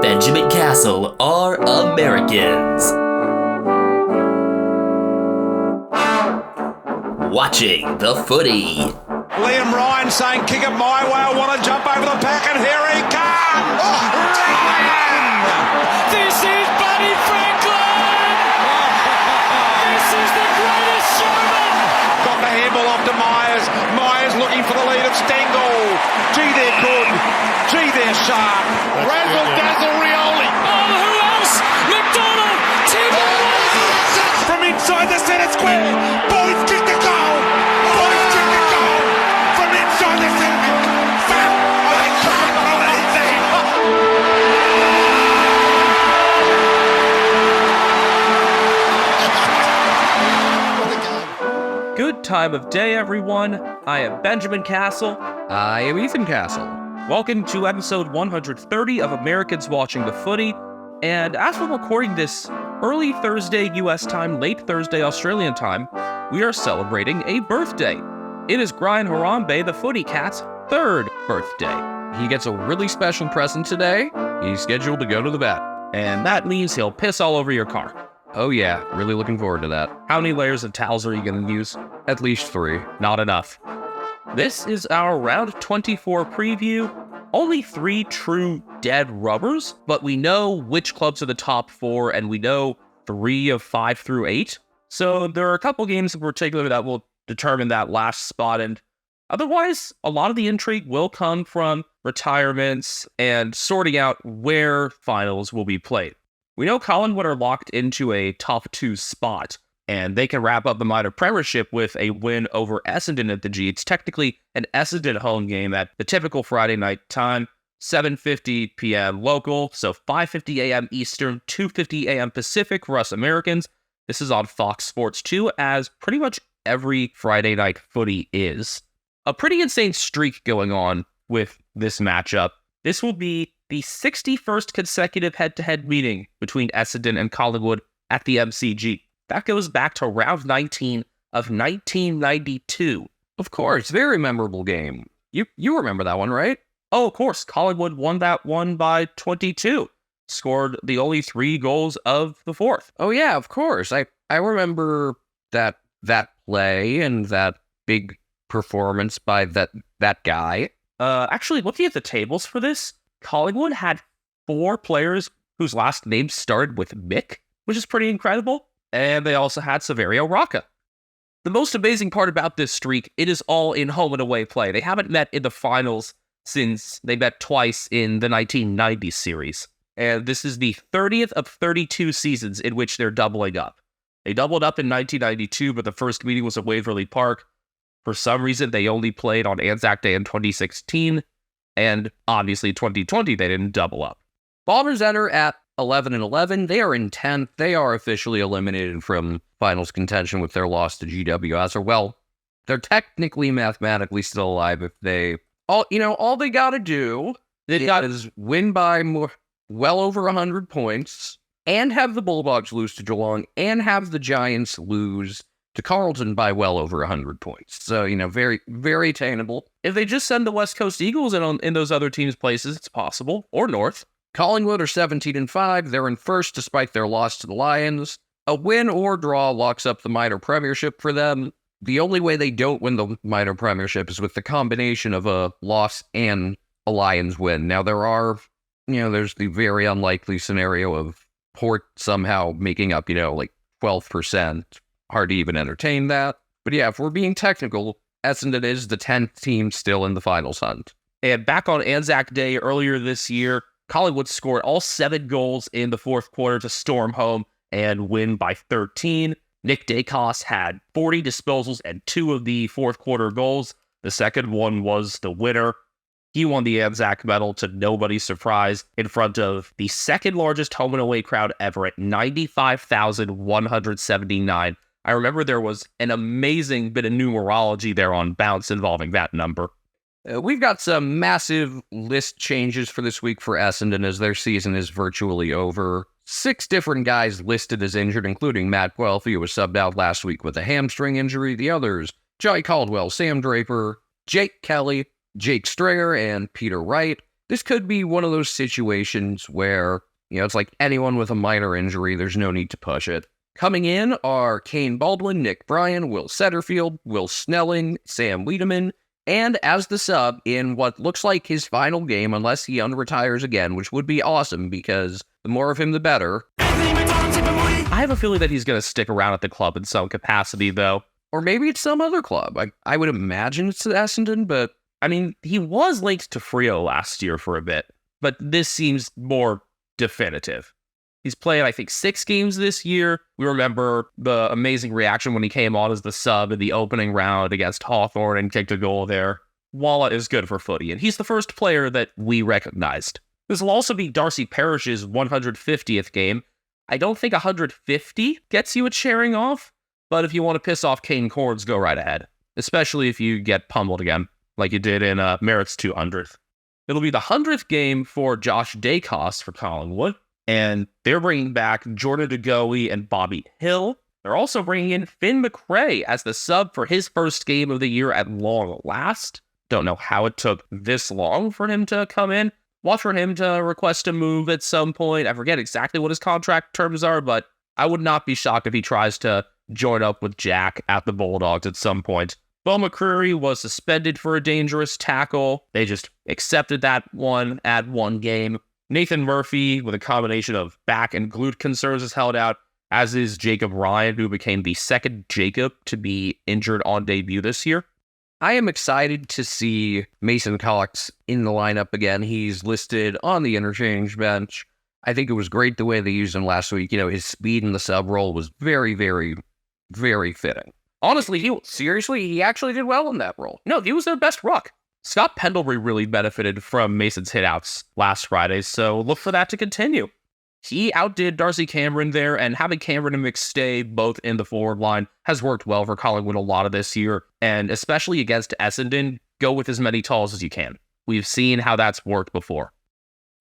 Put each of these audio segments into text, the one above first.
Benjamin Castle are Americans. Watching the footy. Liam Ryan saying, kick it my way, I want to jump over the pack, and here he comes! Ryan! This is Buddy Franklin! This is the greatest showman! Got the handball off to Myers. Myers looking for the lead of Stengel. Gee, they're good. Gee, they're sharp. Razzle dazzle Rioli. Oh, who else? McDonald! Timber! From inside the centre square. Boys kick the goal. Boys kick the goal. From inside the centre. Foul. I can't believe Good time of day, everyone. I am Benjamin Castle. I am Ethan Castle. Welcome to episode 130 of Americans Watching the Footy. And as we're recording this early Thursday US time, late Thursday Australian time, we are celebrating a birthday. It is Brian Harambe, the Footy Cat's third birthday. He gets a really special present today. He's scheduled to go to the vet. And that means he'll piss all over your car. Oh yeah, really looking forward to that. How many layers of towels are you going to use? At least 3. Not enough. This is our round 24 preview. Only 3 true dead rubbers, but we know which clubs are the top 4, and we know 3 of 5 through 8. So there are a couple games in particular that will determine that last spot, and otherwise, a lot of the intrigue will come from retirements and sorting out where finals will be played. We know Collingwood are locked into a top 2 spot, and they can wrap up the minor premiership with a win over Essendon at the G. It's technically an Essendon home game at the typical Friday night time, 7:50 p.m. local, so 5:50 a.m. Eastern, 2:50 a.m. Pacific for us Americans. This is on Fox Sports 2, as pretty much every Friday night footy is. A pretty insane streak going on with this matchup. This will be the 61st consecutive head-to-head meeting between Essendon and Collingwood at the MCG. That goes back to round 19 of 1992. Of course, very memorable game. You remember that one, right? Oh, of course, Collingwood won that one by 22. Scored the only 3 goals of the 4th. Oh yeah, of course. I remember that play and that big performance by that guy. Actually, looking at the tables for this, Collingwood had 4 players whose last names started with Mick, which is pretty incredible. And they also had Saverio Rocca. The most amazing part about this streak, it is all in home and away play. They haven't met in the finals since they met twice in the 1990 series. And this is the 30th of 32 seasons in which they're doubling up. They doubled up in 1992, but the first meeting was at Waverley Park. For some reason, they only played on Anzac Day in 2016. And obviously 2020, they didn't double up. Bombers enter at 11-11. They are in 10th. They are officially eliminated from finals contention with their loss to GWS. Or, well, they're technically mathematically still alive if they... All they gotta do is win by well over 100 points and have the Bulldogs lose to Geelong and have the Giants lose to Carlton by well over 100 points. So, very, very attainable. If they just send the West Coast Eagles in those other teams' places, it's possible. Or North. Collingwood are 17-5. They're in first despite their loss to the Lions. A win or draw locks up the minor premiership for them. The only way they don't win the minor premiership is with the combination of a loss and a Lions win. Now, there's the very unlikely scenario of Port somehow making up, 12%. Hard to even entertain that. But yeah, if we're being technical, Essendon is the 10th team still in the finals hunt. And back on Anzac Day earlier this year, Collingwood scored all 7 goals in the 4th quarter to storm home and win by 13. Nick Dacos had 40 disposals and 2 of the 4th quarter goals. The second one was the winner. He won the Anzac medal to nobody's surprise in front of the second largest home and away crowd ever at 95,179. I remember there was an amazing bit of numerology there on Bounce involving that number. We've got some massive list changes for this week for Essendon as their season is virtually over. 6 different guys listed as injured, including Matt Guelphy, who was subbed out last week with a hamstring injury. The others, Jai Caldwell, Sam Draper, Jake Kelly, Jake Strayer, and Peter Wright. This could be one of those situations where, it's like anyone with a minor injury, there's no need to push it. Coming in are Kane Baldwin, Nick Bryan, Will Setterfield, Will Snelling, Sam Wiedemann, and as the sub in what looks like his final game, unless he unretires again, which would be awesome because the more of him, the better. I have a feeling that he's going to stick around at the club in some capacity, though. Or maybe it's some other club. I would imagine it's Essendon, but I mean, he was linked to Frio last year for a bit, but this seems more definitive. He's played, I think, 6 games this year. We remember the amazing reaction when he came on as the sub in the opening round against Hawthorn and kicked a goal there. Walla is good for footy, and he's the first player that we recognized. This will also be Darcy Parish's 150th game. I don't think 150 gets you a cheering off, but if you want to piss off Kane Cords, go right ahead. Especially if you get pummeled again, like you did in Merritt's 200th. It'll be the 100th game for Josh Dacos for Collingwood, and they're bringing back Jordan DeGoey and Bobby Hill. They're also bringing in Finn McRae as the sub for his first game of the year at long last. Don't know how it took this long for him to come in. Watch for him to request a move at some point. I forget exactly what his contract terms are, but I would not be shocked if he tries to join up with Jack at the Bulldogs at some point. Bo McCreary was suspended for a dangerous tackle. They just accepted that one at one game. Nathan Murphy, with a combination of back and glute concerns, is held out, as is Jacob Ryan, who became the second Jacob to be injured on debut this year. I am excited to see Mason Cox in the lineup again. He's listed on the interchange bench. I think it was great the way they used him last week. His speed in the sub role was very, very, very fitting. Honestly, he actually did well in that role. No, he was their best ruck. Scott Pendlebury really benefited from Mason's hitouts last Friday, so look for that to continue. He outdid Darcy Cameron there, and having Cameron and McStay both in the forward line has worked well for Collingwood a lot of this year, and especially against Essendon, go with as many talls as you can. We've seen how that's worked before.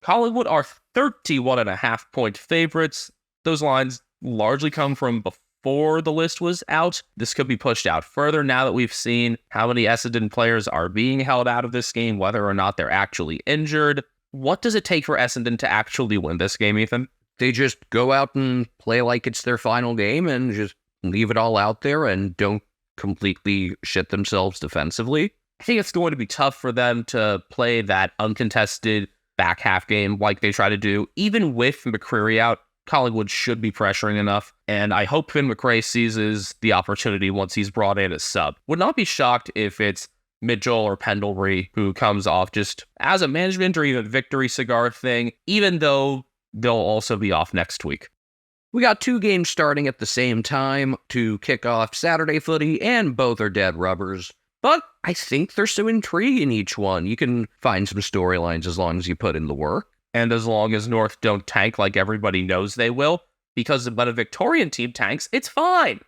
Collingwood are 31.5-point favorites. Those lines largely come from before the list was out. This could be pushed out further now that we've seen how many Essendon players are being held out of this game, whether or not they're actually injured. What does it take for Essendon to actually win this game, Ethan? They just go out and play like it's their final game and just leave it all out there and don't completely shit themselves defensively. I think it's going to be tough for them to play that uncontested back half game like they try to do. Even with McCreary out, Collingwood should be pressuring enough, and I hope Finn McRae seizes the opportunity once he's brought in as sub. Would not be shocked if it's Mitchell or Pendlebury who comes off just as a management or even victory cigar thing, even though they'll also be off next week. We got 2 games starting at the same time to kick off Saturday footy, and both are dead rubbers. But I think there's some intrigue in each one. You can find some storylines as long as you put in the work. And as long as North don't tank like everybody knows they will, because when a Victorian team tanks, it's fine.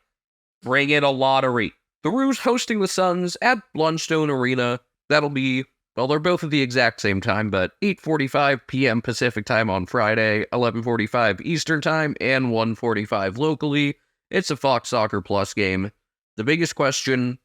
Bring in a lottery. The Roos hosting the Suns at Blundstone Arena. That'll be, well, they're both at the exact same time, but 8:45 p.m. Pacific time on Friday, 11:45 Eastern time, and 1:45 locally. It's a Fox Soccer Plus game. The biggest question,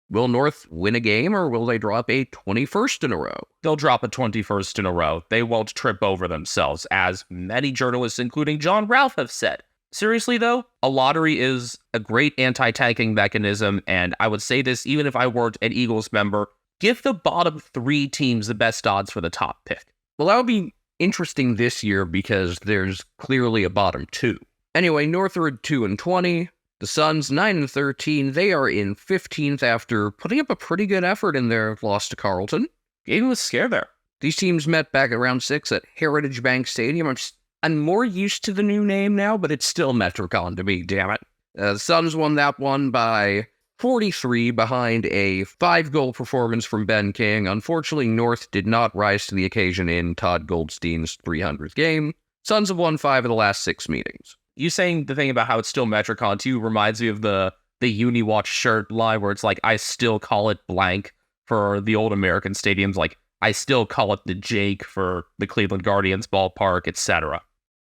will North win a game, or will they drop a 21st in a row? They'll drop a 21st in a row. They won't trip over themselves, as many journalists, including John Ralph, have said. Seriously, though, a lottery is a great anti-tanking mechanism, and I would say this even if I weren't an Eagles member. Give the bottom 3 teams the best odds for the top pick. Well, that'll be interesting this year because there's clearly a bottom 2. Anyway, North are at 2-20. The Suns, 9-13. They are in 15th after putting up a pretty good effort in their loss to Carlton. Game was scared there. These teams met back at round 6 at Heritage Bank Stadium. I'm more used to the new name now, but it's still Metricon to me, damn it. The Suns won that one by 43 behind a 5-goal performance from Ben King. Unfortunately, North did not rise to the occasion in Todd Goldstein's 300th game. Suns have won 5 of the last 6 meetings. You saying the thing about how it's still Metricon too reminds me of the Uniwatch shirt line where it's like, I still call it blank for the old American stadiums. Like, I still call it the Jake for the Cleveland Guardians ballpark, etc.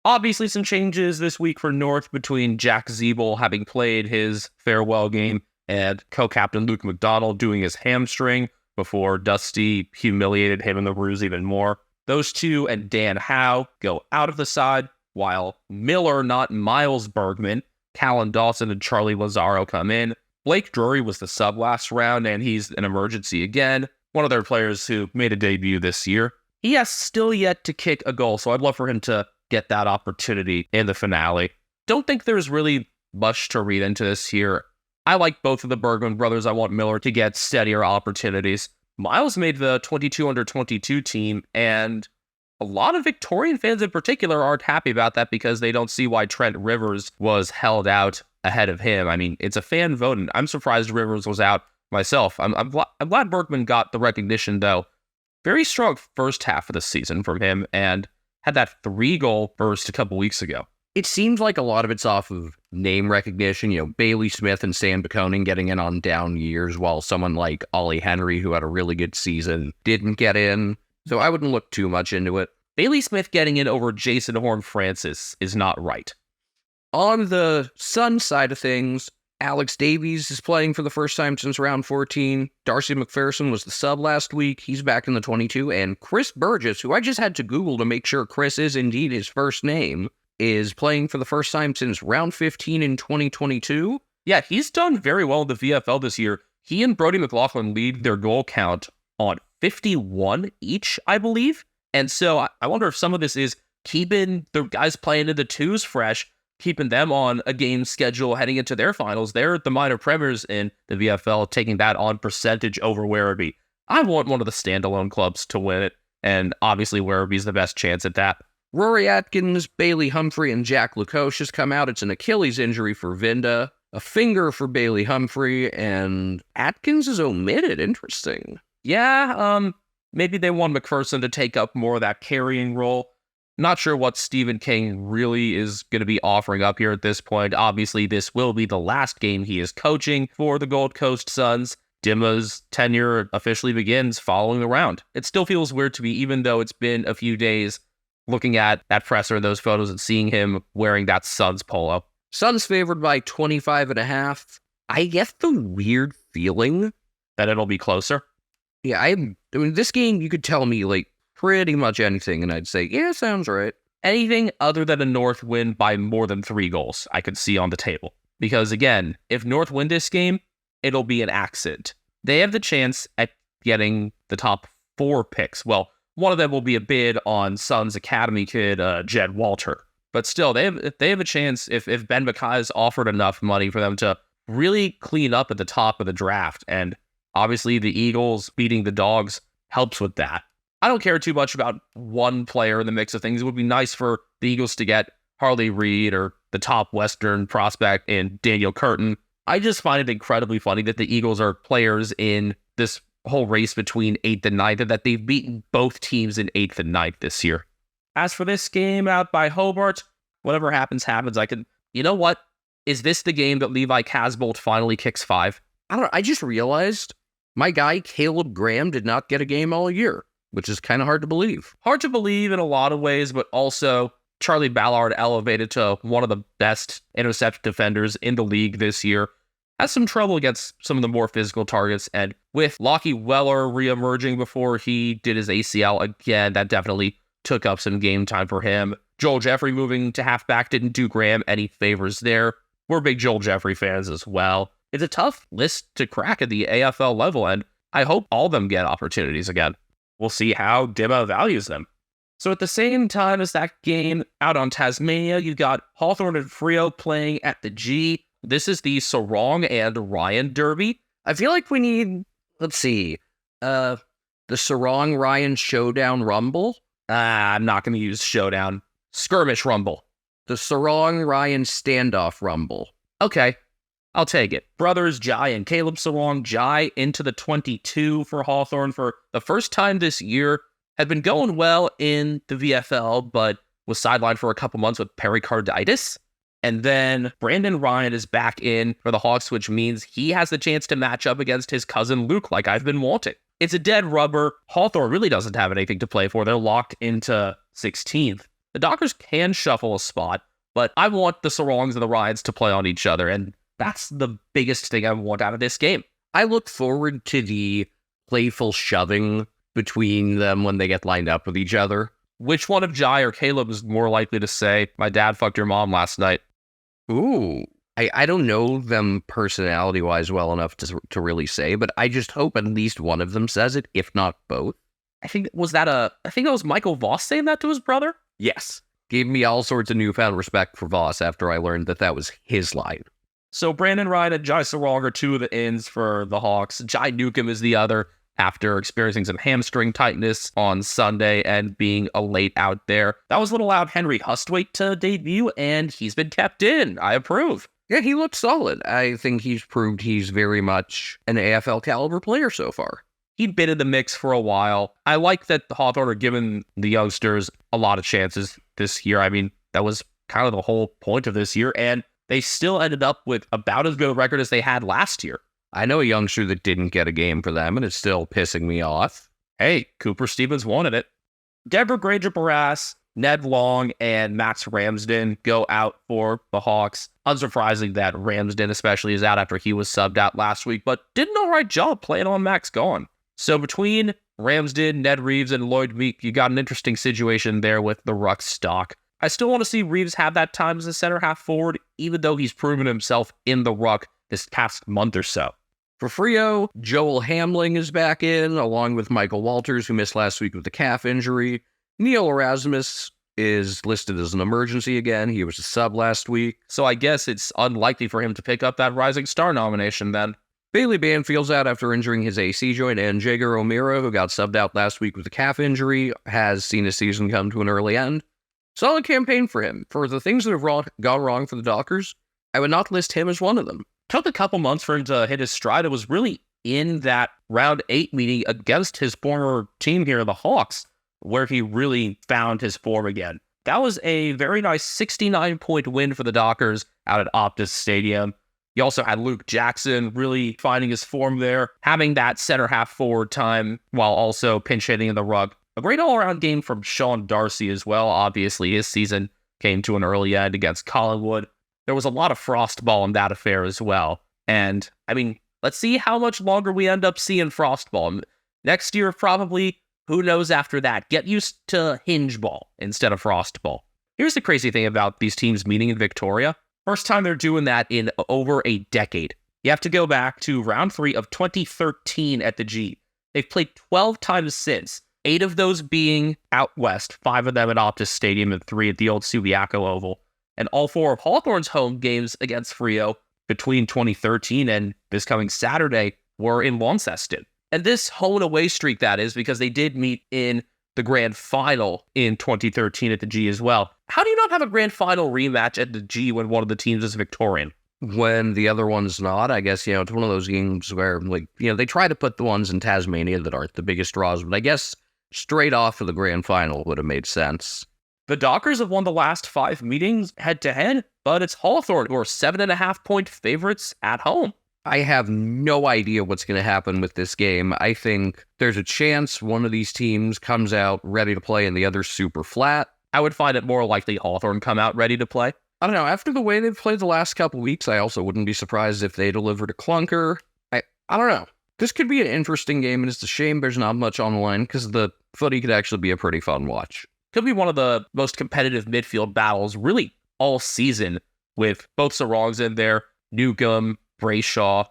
Obviously, some changes this week for North between Jack Zeeble having played his farewell game and co-captain Luke McDonald doing his hamstring before Dusty humiliated him in the Roos even more. Those two and Dan Howe go out of the side, while Miller, not Miles Bergman, Callan Dawson, and Charlie Lazaro come in. Blake Drury was the sub last round, and he's an emergency again. One of their players who made a debut this year. He has still yet to kick a goal, so I'd love for him to get that opportunity in the finale. Don't think there's really much to read into this here. I like both of the Bergman brothers. I want Miller to get steadier opportunities. Miles made the 22 under 22 team, and a lot of Victorian fans in particular aren't happy about that because they don't see why Trent Rivers was held out ahead of him. I mean, it's a fan vote, and I'm surprised Rivers was out myself. I'm glad Bergman got the recognition, though. Very strong first half of the season from him, and had that 3-goal burst a couple weeks ago. It seems like a lot of it's off of name recognition. Bailey Smith and Sam Baconing getting in on down years, while someone like Ollie Henry, who had a really good season, didn't get in. So I wouldn't look too much into it. Bailey Smith getting in over Jason Horn-Francis is not right. On the Sun side of things, Alex Davies is playing for the first time since round 14. Darcy McPherson was the sub last week. He's back in the 22. And Chris Burgess, who I just had to Google to make sure Chris is indeed his first name, is playing for the first time since round 15 in 2022. Yeah, he's done very well in the VFL this year. He and Brody McLaughlin lead their goal count on 51 each, I believe. And so I wonder if some of this is keeping the guys playing in the twos fresh, keeping them on a game schedule heading into their finals. They're the minor premiers in the VFL, taking that on percentage over Werribee. I want one of the standalone clubs to win it, and obviously Werribee's the best chance at that. Rory Atkins, Bailey Humphrey, and Jack Lukosh has come out. It's an Achilles injury for Vinda, a finger for Bailey Humphrey, and Atkins is omitted. Interesting. Yeah, maybe they want McPherson to take up more of that carrying role. Not sure what Stephen King really is going to be offering up here at this point. Obviously, this will be the last game he is coaching for the Gold Coast Suns. Dimma's tenure officially begins following the round. It still feels weird to me, even though it's been a few days, looking at that presser and those photos and seeing him wearing that Suns polo. Suns favored by 25.5. I get the weird feeling that it'll be closer. Yeah, I mean, this game, you could tell me, pretty much anything, and I'd say, yeah, sounds right. Anything other than a North win by more than 3 goals, I could see on the table. Because again, if North win this game, it'll be an accident. They have the chance at getting the top 4 picks. Well, one of them will be a bid on Suns Academy kid, Jed Walter. But still, they have a chance if Ben Mackay has offered enough money for them to really clean up at the top of the draft. And obviously the Eagles beating the Dogs helps with that. I don't care too much about one player in the mix of things. It would be nice for the Eagles to get Harley Reid or the top Western prospect in Daniel Curtin. I just find it incredibly funny that the Eagles are players in this whole race between 8th and 9th, and that they've beaten both teams in 8th and 9th this year. As for this game out by Hobart, whatever happens, happens. You know what? Is this the game that Levi Casbolt finally kicks 5? I don't know. I just realized my guy, Caleb Graham, did not get a game all year, which is kind of hard to believe. Hard to believe in a lot of ways, but also Charlie Ballard elevated to one of the best intercept defenders in the league this year. Has some trouble against some of the more physical targets, and with Lockie Weller reemerging before he did his ACL again, that definitely took up some game time for him. Joel Jeffrey moving to halfback didn't do Graham any favors there. We're big Joel Jeffrey fans as well. It's a tough list to crack at the AFL level, and I hope all of them get opportunities again. We'll see how Dimma values them. So at the same time as that game out on Tasmania, you got Hawthorn and Freo playing at the G. This is the Sarong and Ryan Derby. I feel like we need, the Sarong Ryan Showdown Rumble. I'm not going to use Showdown. Skirmish Rumble. The Sarong Ryan Standoff Rumble. Okay, I'll take it. Brothers Jai and Caleb Sarong. Jai into the 22 for Hawthorn for the first time this year. Had been going well in the VFL, but was sidelined for a couple months with pericarditis. And then Brandon Ryan is back in for the Hawks, which means he has the chance to match up against his cousin Luke like I've been wanting. It's a dead rubber. Hawthorn really doesn't have anything to play for. They're locked into 16th. The Dockers can shuffle a spot, but I want the Sarongs and the Ryans to play on each other, and that's the biggest thing I want out of this game. I look forward to the playful shoving between them when they get lined up with each other. Which one of Jai or Caleb is more likely to say, my dad fucked your mom last night? Ooh. I don't know them personality-wise well enough to really say, but I just hope at least one of them says it, if not both. I think that was Michael Voss saying that to his brother? Yes. Gave me all sorts of newfound respect for Voss after I learned that was his line. So Brandon Ryan and Jai Sarong are two of the ins for the Hawks. Jai Newcomb is the other after experiencing some hamstring tightness on Sunday and being a late out there. That was what allowed Henry Hustwaite to debut, and he's been kept in. I approve. Yeah, he looked solid. I think he's proved he's very much an AFL caliber player so far. He'd been in the mix for a while. I like that the Hawthorn are giving the youngsters a lot of chances this year. I mean, that was kind of the whole point of this year, and they still ended up with about as good a record as they had last year. I know a youngster that didn't get a game for them, and it's still pissing me off. Hey, Cooper Stevens wanted it. Deborah Granger-Barras, Ned Long, and Max Ramsden go out for the Hawks. Unsurprising that Ramsden especially is out after he was subbed out last week, but did an all right job playing on Max gone. So between Ramsden, Ned Reeves, and Lloyd Meek, you got an interesting situation there with the ruck stock. I still want to see Reeves have that time as a center half forward, even though he's proven himself in the ruck this past month or so. For Freo, Joel Hamling is back in, along with Michael Walters, who missed last week with a calf injury. Neil Erasmus is listed as an emergency again. He was a sub last week. So I guess it's unlikely for him to pick up that Rising Star nomination then. Bailey Banfield's out after injuring his AC joint, and Jager O'Meara, who got subbed out last week with a calf injury, has seen his season come to an early end. Solid campaign for him. For the things that have gone wrong for the Dockers, I would not list him as one of them. Took a couple months for him to hit his stride. It was really in that round 8 meeting against his former team here, the Hawks, where he really found his form again. That was a very nice 69-point win for the Dockers out at Optus Stadium. You also had Luke Jackson really finding his form there, having that center half forward time while also pinch hitting in the ruck. A great all-around game from Sean Darcy as well. Obviously, his season came to an early end against Collingwood. There was a lot of frostball in that affair as well. And, I mean, let's see how much longer we end up seeing frostball. Next year, probably, who knows after that. Get used to hinge ball instead of frostball. Here's the crazy thing about these teams meeting in Victoria. First time they're doing that in over a decade. You have to go back to round 3 of 2013 at the G. They've played 12 times since, 8 of those being out west, 5 of them at Optus Stadium and 3 at the old Subiaco Oval. And all 4 of Hawthorn's home games against Freo between 2013 and this coming Saturday were in Launceston. And this home and away streak, that is, because they did meet in the grand final in 2013 at the G as well. How do you not have a grand final rematch at the G when one of the teams is Victorian? When the other one's not, I guess, it's one of those games where, they try to put the ones in Tasmania that aren't the biggest draws, but I guess straight off of the grand final would have made sense. The Dockers have won the last 5 meetings head-to-head, but it's Hawthorn who are 7.5-point favorites at home. I have no idea what's going to happen with this game. I think there's a chance one of these teams comes out ready to play and the other's super flat. I would find it more likely Hawthorn come out ready to play. I don't know. After the way they've played the last couple weeks, I also wouldn't be surprised if they delivered a clunker. I don't know. This could be an interesting game, and it's a shame there's not much on the line because the footy could actually be a pretty fun watch. Could be one of the most competitive midfield battles really all season with both Sarongs in there, Newcomb, Brayshaw.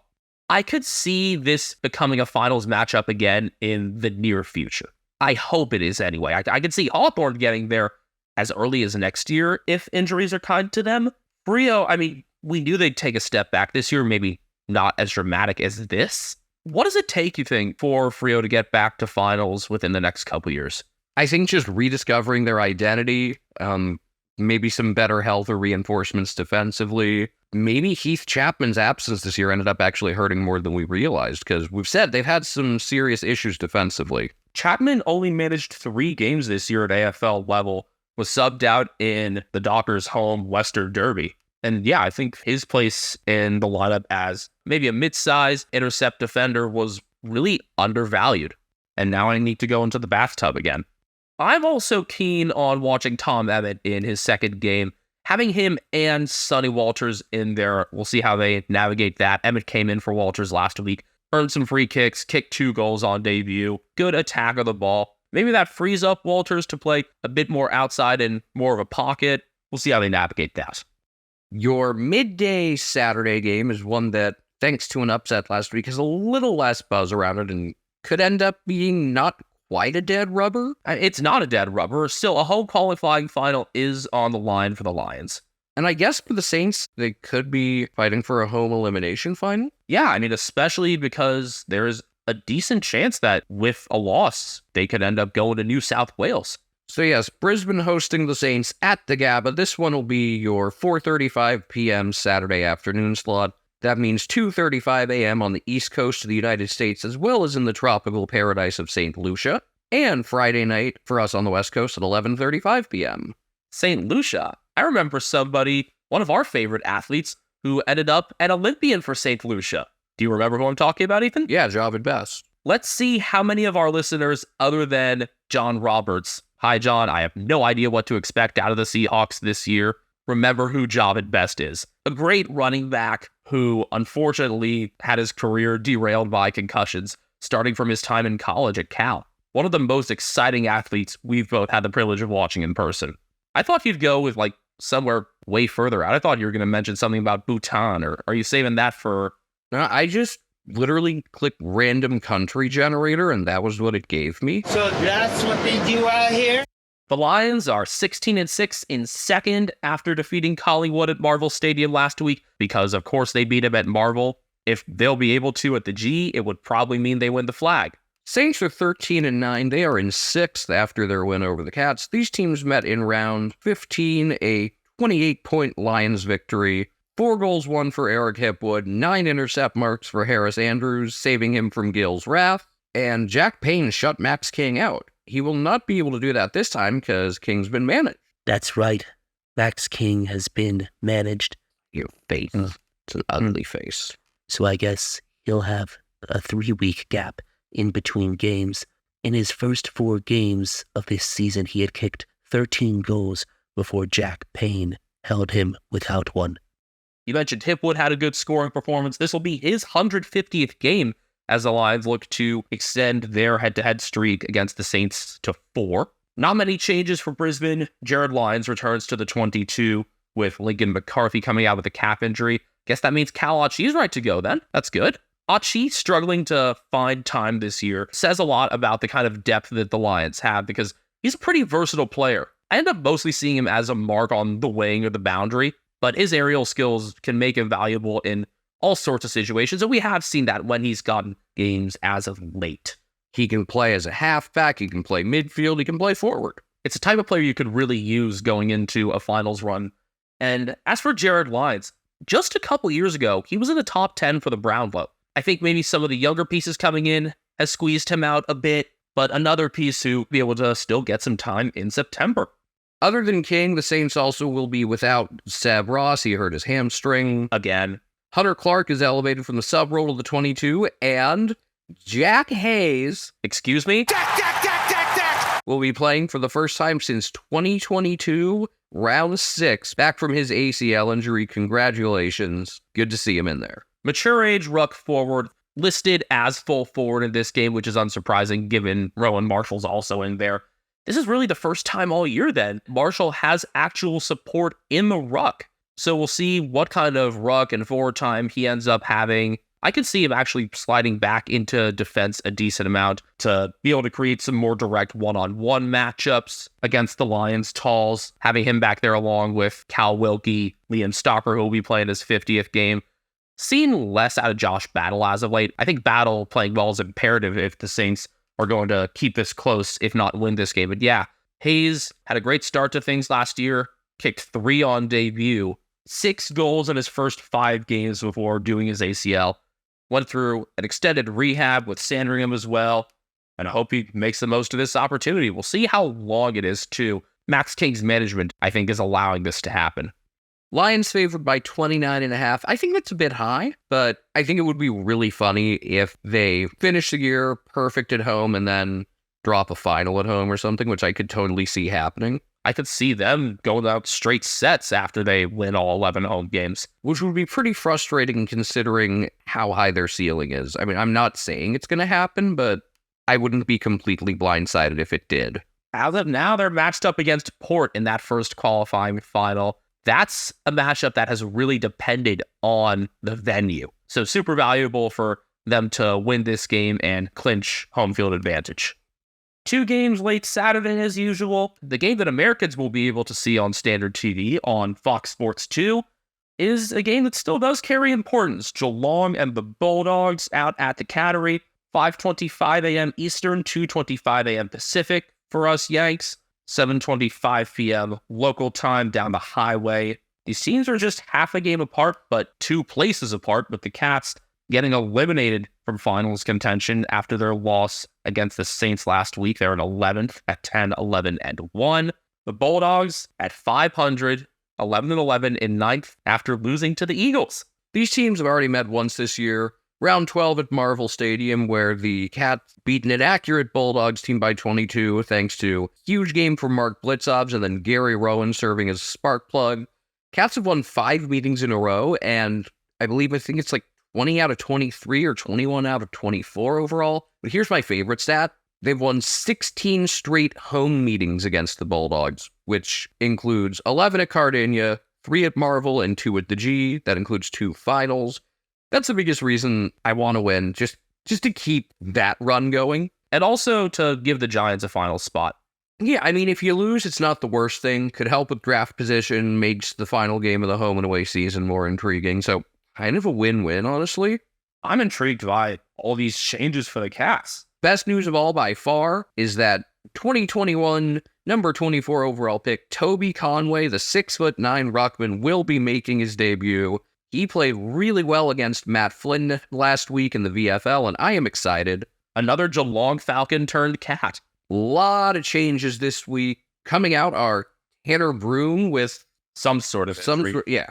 I could see this becoming a finals matchup again in the near future. I hope it is anyway. I could see Hawthorn getting there as early as next year if injuries are kind to them. Freo, I mean, we knew they'd take a step back this year, maybe not as dramatic as this. What does it take, you think, for Freo to get back to finals within the next couple years? I think just rediscovering their identity, maybe some better health or reinforcements defensively. Maybe Heath Chapman's absence this year ended up actually hurting more than we realized, because we've said they've had some serious issues defensively. Chapman only managed 3 games this year at AFL level, was subbed out in the Dockers' home Western Derby. And yeah, I think his place in the lineup as maybe a mid-size intercept defender was really undervalued. And now I need to go into the bathtub again. I'm also keen on watching Tom Emmett in his second game. Having him and Sonny Walters in there, we'll see how they navigate that. Emmett came in for Walters last week. earned some free kicks, kicked 2 goals on debut, good attack of the ball. Maybe that frees up Walters to play a bit more outside and more of a pocket. We'll see how they navigate that. Your midday Saturday game is one that, thanks to an upset last week, has a little less buzz around it and could end up being not quite a dead rubber. It's not a dead rubber. Still, a home qualifying final is on the line for the Lions. And I guess for the Saints, they could be fighting for a home elimination final. Yeah, I mean, especially because there's a decent chance that with a loss, they could end up going to New South Wales. So yes, Brisbane hosting the Saints at the Gabba. This one will be your 4:35 p.m. Saturday afternoon slot. That means 2:35 a.m. on the east coast of the United States, as well as in the tropical paradise of St. Lucia. And Friday night for us on the west coast at 11:35 p.m. St. Lucia. I remember somebody, one of our favorite athletes, who ended up an Olympian for St. Lucia. Do you remember who I'm talking about, Ethan? Yeah, Javid Best. Let's see how many of our listeners, other than John Roberts. Hi, John. I have no idea what to expect out of the Seahawks this year. Remember who Javid Best is. A great running back who, unfortunately, had his career derailed by concussions, starting from his time in college at Cal. One of the most exciting athletes we've both had the privilege of watching in person. I thought you'd go with, somewhere way further out. I thought you were going to mention something about Bhutan, or are you saving that for... No, I just literally clicked random country generator, and that was what it gave me. So that's what they do out here? The Lions are 16-6 in second after defeating Collingwood at Marvel Stadium last week, because of course they beat him at Marvel. If they'll be able to at the G, it would probably mean they win the flag. Saints are 13-9. They are in 6th after their win over the Cats. These teams met in round 15, a 28-point Lions victory. 4 goals won for Eric Hipwood, 9 intercept marks for Harris Andrews, saving him from Gill's wrath, and Jack Payne shut Max King out. He will not be able to do that this time because King's been managed. That's right. Max King has been managed. Your face. It's an ugly face. So I guess he'll have a 3-week gap in between games. In his first 4 games of this season, he had kicked 13 goals before Jack Payne held him without one. You mentioned Hipwood had a good scoring performance. This will be his 150th game as the Lions look to extend their head-to-head streak against the Saints to 4. Not many changes for Brisbane. Jared Lyons returns to the 22 with Lincoln McCarthy coming out with a calf injury. Guess that means Cal Achi's right to go then. That's good. Achi struggling to find time this year says a lot about the kind of depth that the Lions have because he's a pretty versatile player. I end up mostly seeing him as a mark on the wing or the boundary, but his aerial skills can make him valuable in all sorts of situations, and we have seen that when he's gotten games as of late. He can play as a halfback, he can play midfield, he can play forward. It's a type of player you could really use going into a finals run. And as for Jared Lyons, just a couple years ago, he was in the top 10 for the Brownlow. I think maybe some of the younger pieces coming in has squeezed him out a bit, but another piece who will be able to still get some time in September. Other than King, the Saints also will be without Seb Ross. He hurt his hamstring. Again. Hunter Clark is elevated from the sub role to the 22, and Jack Hayes, excuse me, will be playing for the first time since 2022, round 6, back from his ACL injury. Congratulations. Good to see him in there. Mature age ruck forward, listed as full forward in this game, which is unsurprising given Rowan Marshall's also in there. This is really the first time all year then Marshall has actual support in the ruck. So we'll see what kind of ruck and forward time he ends up having. I could see him actually sliding back into defense a decent amount to be able to create some more direct one-on-one matchups against the Lions talls, having him back there along with Cal Wilkie, Liam Stocker, who will be playing his 50th game. Seen less out of Josh Battle as of late. I think Battle playing well is imperative if the Saints are going to keep this close, if not win this game. But yeah, Hayes had a great start to things last year, kicked 3 on debut, 6 goals in his first 5 games before doing his ACL. Went through an extended rehab with Sandringham as well, and I hope he makes the most of this opportunity. We'll see how long it is, too. Max King's management, I think, is allowing this to happen. Lions favored by 29.5. I think that's a bit high, but I think it would be really funny if they finish the year perfect at home and then drop a final at home or something, which I could totally see happening. I could see them going out straight sets after they win all 11 home games. Which would be pretty frustrating considering how high their ceiling is. I mean, I'm not saying it's going to happen, but I wouldn't be completely blindsided if it did. As of now, they're matched up against Port in that first qualifying final. That's a matchup that has really depended on the venue. So super valuable for them to win this game and clinch home field advantage. 2 games late Saturday as usual. The game that Americans will be able to see on standard TV on Fox Sports 2 is a game that still does carry importance. Geelong and the Bulldogs out at the Cattery, 5:25 a.m. Eastern, 2:25 a.m. Pacific for us Yanks, 7:25 p.m. local time down the highway. These teams are just half a game apart, but 2 places apart, with the Cats getting eliminated from finals contention after their loss against the Saints last week. They're in 11th at 10-11-1. The Bulldogs at 500, 11-11 in 9th after losing to the Eagles. These teams have already met once this year. Round 12 at Marvel Stadium, where the Cats beat an inaccurate Bulldogs team by 22, thanks to huge game from Mark Blitzovs and then Gary Rowan serving as a spark plug. Cats have won 5 meetings in a row, and I think it's like 20 out of 23 or 21 out of 24 overall. But here's my favorite stat. They've won 16 straight home meetings against the Bulldogs, which includes 11 at Cardinia, 3 at Marvel, and 2 at the G. That includes 2 finals. That's the biggest reason I want to win, just to keep that run going. And also to give the Giants a final spot. Yeah, I mean, if you lose, it's not the worst thing. Could help with draft position, makes the final game of the home and away season more intriguing. So kind of a win-win, honestly. I'm intrigued by all these changes for the Cats. Best news of all by far is that 2021 number 24 overall pick Toby Conway, the 6'9" ruckman, will be making his debut. He played really well against Matt Flynn last week in the VFL, and I am excited. Another Geelong Falcon turned Cat. A lot of changes this week. Coming out are Tanner Broom with some sort of injury. Yeah.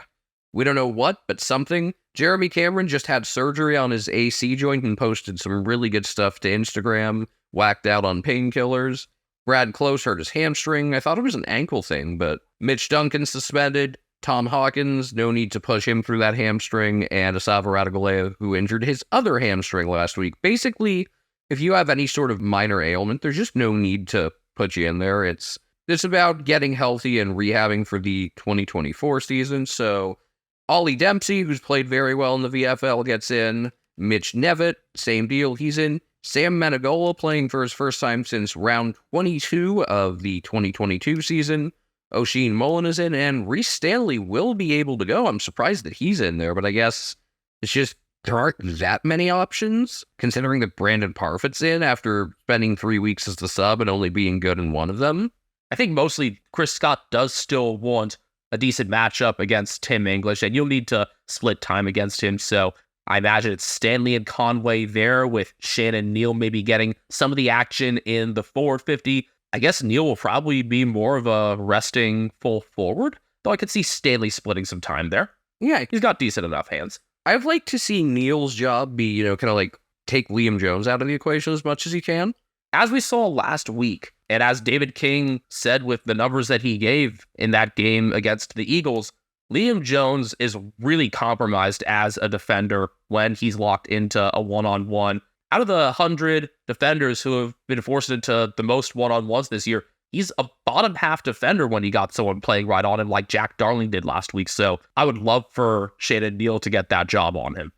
We don't know what, but something. Jeremy Cameron just had surgery on his AC joint and posted some really good stuff to Instagram, whacked out on painkillers. Brad Close hurt his hamstring. I thought it was an ankle thing, but Mitch Duncan suspended. Tom Hawkins, no need to push him through that hamstring, and Asava Radagalea, who injured his other hamstring last week. Basically, if you have any sort of minor ailment, there's just no need to put you in there. It's about getting healthy and rehabbing for the 2024 season. So Ollie Dempsey, who's played very well in the VFL, gets in. Mitch Nevitt, same deal, he's in. Sam Menegola playing for his first time since round 22 of the 2022 season. Oisin Mullen is in, and Reece Stanley will be able to go. I'm surprised that he's in there, but I guess it's just there aren't that many options, considering that Brandon Parfit's in after spending 3 weeks as the sub and only being good in one of them. I think mostly Chris Scott does still want a decent matchup against Tim English, and you'll need to split time against him, so I imagine it's Stanley and Conway there, with Shannon Neal maybe getting some of the action in the forward 50. I guess Neal will probably be more of a resting full forward, though I could see Stanley splitting some time there. Yeah, he's got decent enough hands. I'd like to see Neal's job be, kind of like take Liam Jones out of the equation as much as he can. As we saw last week, and as David King said with the numbers that he gave in that game against the Eagles, Liam Jones is really compromised as a defender when he's locked into a one-on-one. Out of the 100 defenders who have been forced into the most one-on-ones this year, he's a bottom half defender when he got someone playing right on him like Jack Darling did last week. So I would love for Shannon Neal to get that job on him.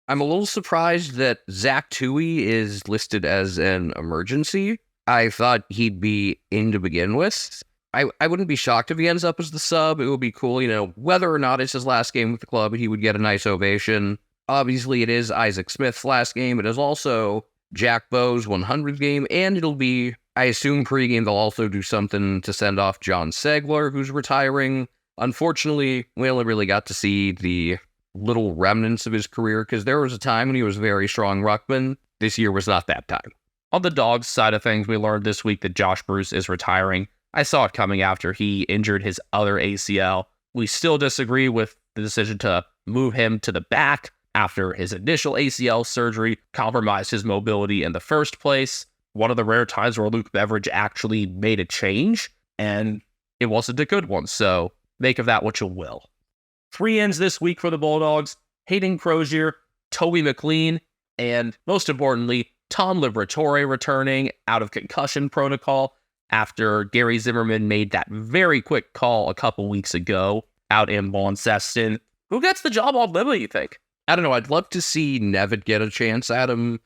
I'm a little surprised that Zach Toohey is listed as an emergency. I thought he'd be in to begin with. I wouldn't be shocked if he ends up as the sub. It would be cool, whether or not it's his last game with the club, he would get a nice ovation. Obviously, it is Isaac Smith's last game. It is also Jack Bowe's 100th game, and it'll be, I assume, pregame. They'll also do something to send off John Segler, who's retiring. Unfortunately, we only really got to see the little remnants of his career, because there was a time when he was a very strong ruckman. This year was not that time. On the Dogs side of things, we learned this week that Josh Bruce is retiring. I saw it coming after he injured his other ACL. We still disagree with the decision to move him to the back after his initial ACL surgery compromised his mobility in the first place. One of the rare times where Luke Beveridge actually made a change. And it wasn't a good one, so make of that what you will. 3 ends this week for the Bulldogs: Hayden Crozier, Toby McLean, and most importantly, Tom Liberatore returning out of concussion protocol after Gary Zimmerman made that very quick call a couple weeks ago out in Launceston. Who gets the job on Libba, you think? I don't know. I'd love to see Nevitt get a chance at him.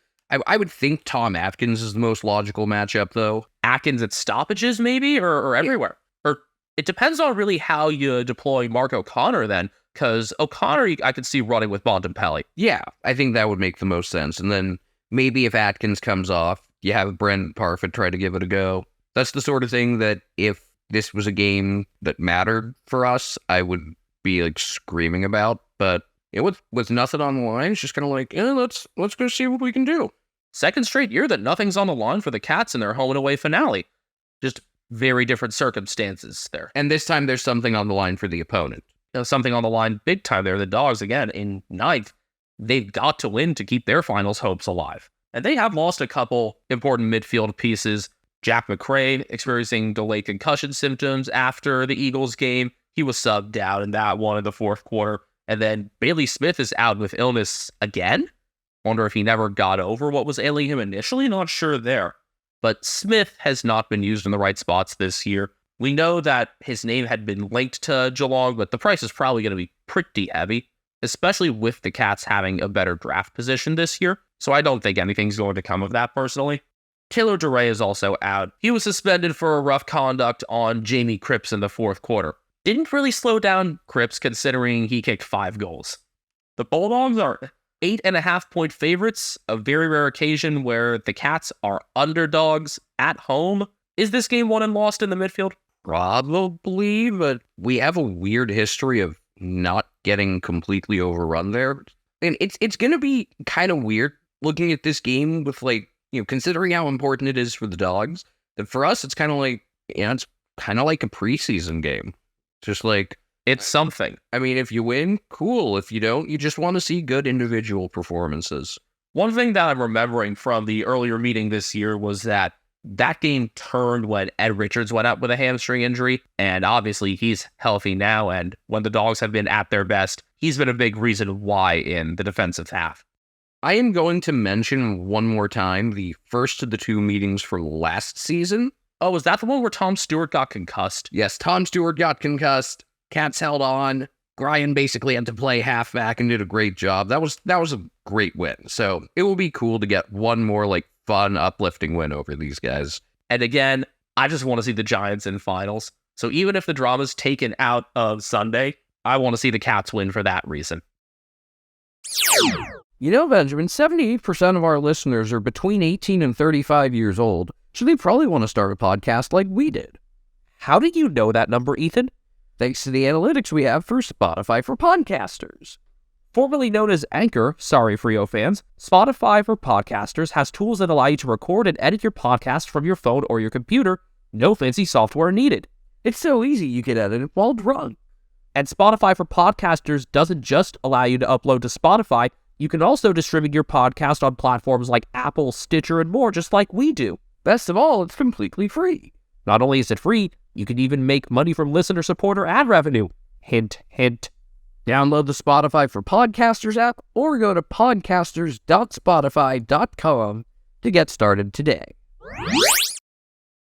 I would think Tom Atkins is the most logical matchup, though. Atkins at stoppages, maybe, or everywhere? Or it depends on really how you deploy Mark O'Connor then, because O'Connor I could see running with Bontempelli. Yeah, I think that would make the most sense. And then maybe if Atkins comes off, you have Brent Parfit try to give it a go. That's the sort of thing that if this was a game that mattered for us, I would be like screaming about. But with nothing on the line, it's just kind of like, let's go see what we can do. Second straight year that nothing's on the line for the Cats in their home and away finale. Just very different circumstances there. And this time there's something on the line for the opponent. Something on the line big time there. The Dogs, again, in 9th, they've got to win to keep their finals hopes alive. And they have lost a couple important midfield pieces. Jack McRae experiencing delayed concussion symptoms after the Eagles game. He was subbed out in that one in the fourth quarter. And then Bailey Smith is out with illness again. Wonder if he never got over what was ailing him initially. Not sure there. But Smith has not been used in the right spots this year. We know that his name had been linked to Geelong, but the price is probably going to be pretty heavy, especially with the Cats having a better draft position this year. So I don't think anything's going to come of that personally. Taylor DeRay is also out. He was suspended for a rough conduct on Jamie Cripps in the fourth quarter. Didn't really slow down Cripps considering he kicked 5 goals. The Bulldogs are 8.5-point favorites, a very rare occasion where the Cats are underdogs at home. Is this game won and lost in the midfield? Probably, but we have a weird history of not getting completely overrun there. And it's going to be kind of weird looking at this game with, like, considering how important it is for the Dogs, that for us, it's kind of like, it's kind of like a preseason game. Just like, it's something. I mean, if you win, cool. If you don't, you just want to see good individual performances. One thing that I'm remembering from the earlier meeting this year was that game turned when Ed Richards went out with a hamstring injury, and obviously he's healthy now, and when the Dogs have been at their best, he's been a big reason why in the defensive half. I am going to mention one more time the first of the 2 meetings from last season. Oh, was that the one where Tom Stewart got concussed? Yes, Tom Stewart got concussed. Cats held on. Brian basically had to play halfback and did a great job. That was a great win. So it will be cool to get one more like fun, uplifting win over these guys. And again, I just want to see the Giants in finals. So even if the drama's taken out of Sunday, I want to see the Cats win for that reason. You know, Benjamin, 78% of our listeners are between 18 and 35 years old, so they probably want to start a podcast like we did. How did you know that number, Ethan? Thanks to the analytics we have for Spotify for Podcasters. Formerly known as Anchor, sorry Frio fans, Spotify for Podcasters has tools that allow you to record and edit your podcast from your phone or your computer. No fancy software needed. It's so easy you can edit it while drunk. And Spotify for Podcasters doesn't just allow you to upload to Spotify, you can also distribute your podcast on platforms like Apple, Stitcher, and more, just like we do. Best of all, it's completely free. Not only is it free, you can even make money from listener support or ad revenue. Hint, hint. Download the Spotify for Podcasters app or go to podcasters.spotify.com to get started today.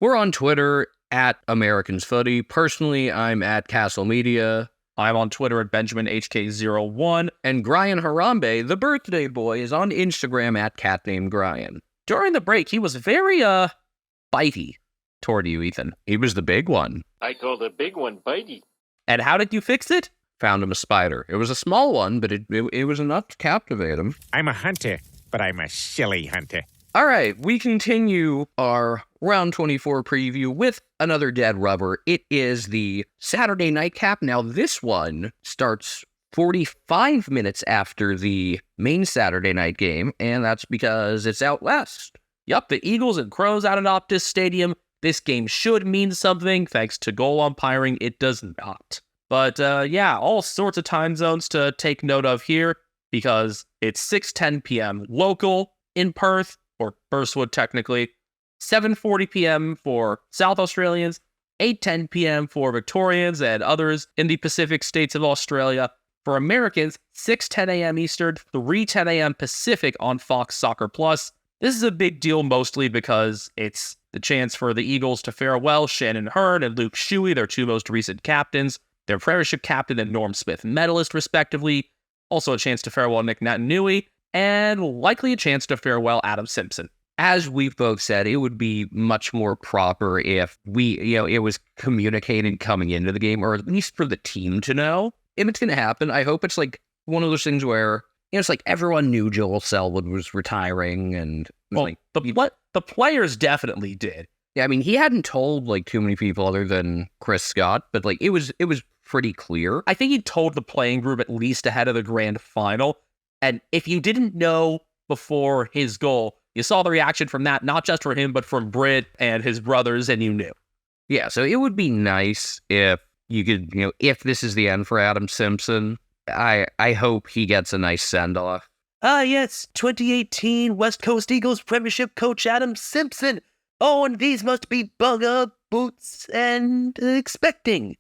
We're on Twitter at Americans Footy. Personally, I'm at Castle Media. I'm on Twitter at BenjaminHK01. And Brian Harambe, the birthday boy, is on Instagram at CatNameDryan. During the break, he was very, bitey toward you, Ethan. He was the big one. I call the big one bitey. And how did you fix it? Found him a spider. It was a small one, but it was enough to captivate him. I'm a hunter, but I'm a silly hunter. All right, we continue our round 24 preview with another dead rubber. It is the Saturday nightcap. Now, this one starts 45 minutes after the main Saturday night game, and that's because it's out west. Yup, the Eagles and Crows out at Optus Stadium. This game should mean something. Thanks to goal umpiring, it does not. But yeah, all sorts of time zones to take note of here, because it's 6:10 p.m. local in Perth, or Burstwood technically, 7:40 p.m. for South Australians, 8:10 p.m. for Victorians and others in the Pacific states of Australia. For Americans, 6:10 a.m. Eastern, 3:10 a.m. Pacific on Fox Soccer Plus. This is a big deal mostly because it's the chance for the Eagles to farewell Shannon Hearn and Luke Shuey, their two most recent captains, their Premiership captain and Norm Smith medalist, respectively. Also a chance to farewell Nick Natanui, and likely a chance to farewell Adam Simpson. As we've both said, it would be much more proper if it was communicated coming into the game, or at least for the team to know if it's going to happen. I hope it's like one of those things where, it's like everyone knew Joel Selwood was retiring, and the players definitely did. Yeah, I mean, he hadn't told like too many people other than Chris Scott, but like it was pretty clear. I think he told the playing group at least ahead of the grand final. And if you didn't know before his goal, you saw the reaction from that, not just from him, but from Britt and his brothers, and you knew. Yeah, so it would be nice if you could, if this is the end for Adam Simpson, I hope he gets a nice send-off. Yes, 2018 West Coast Eagles Premiership coach Adam Simpson. Oh, and these must be bugger boots and expecting.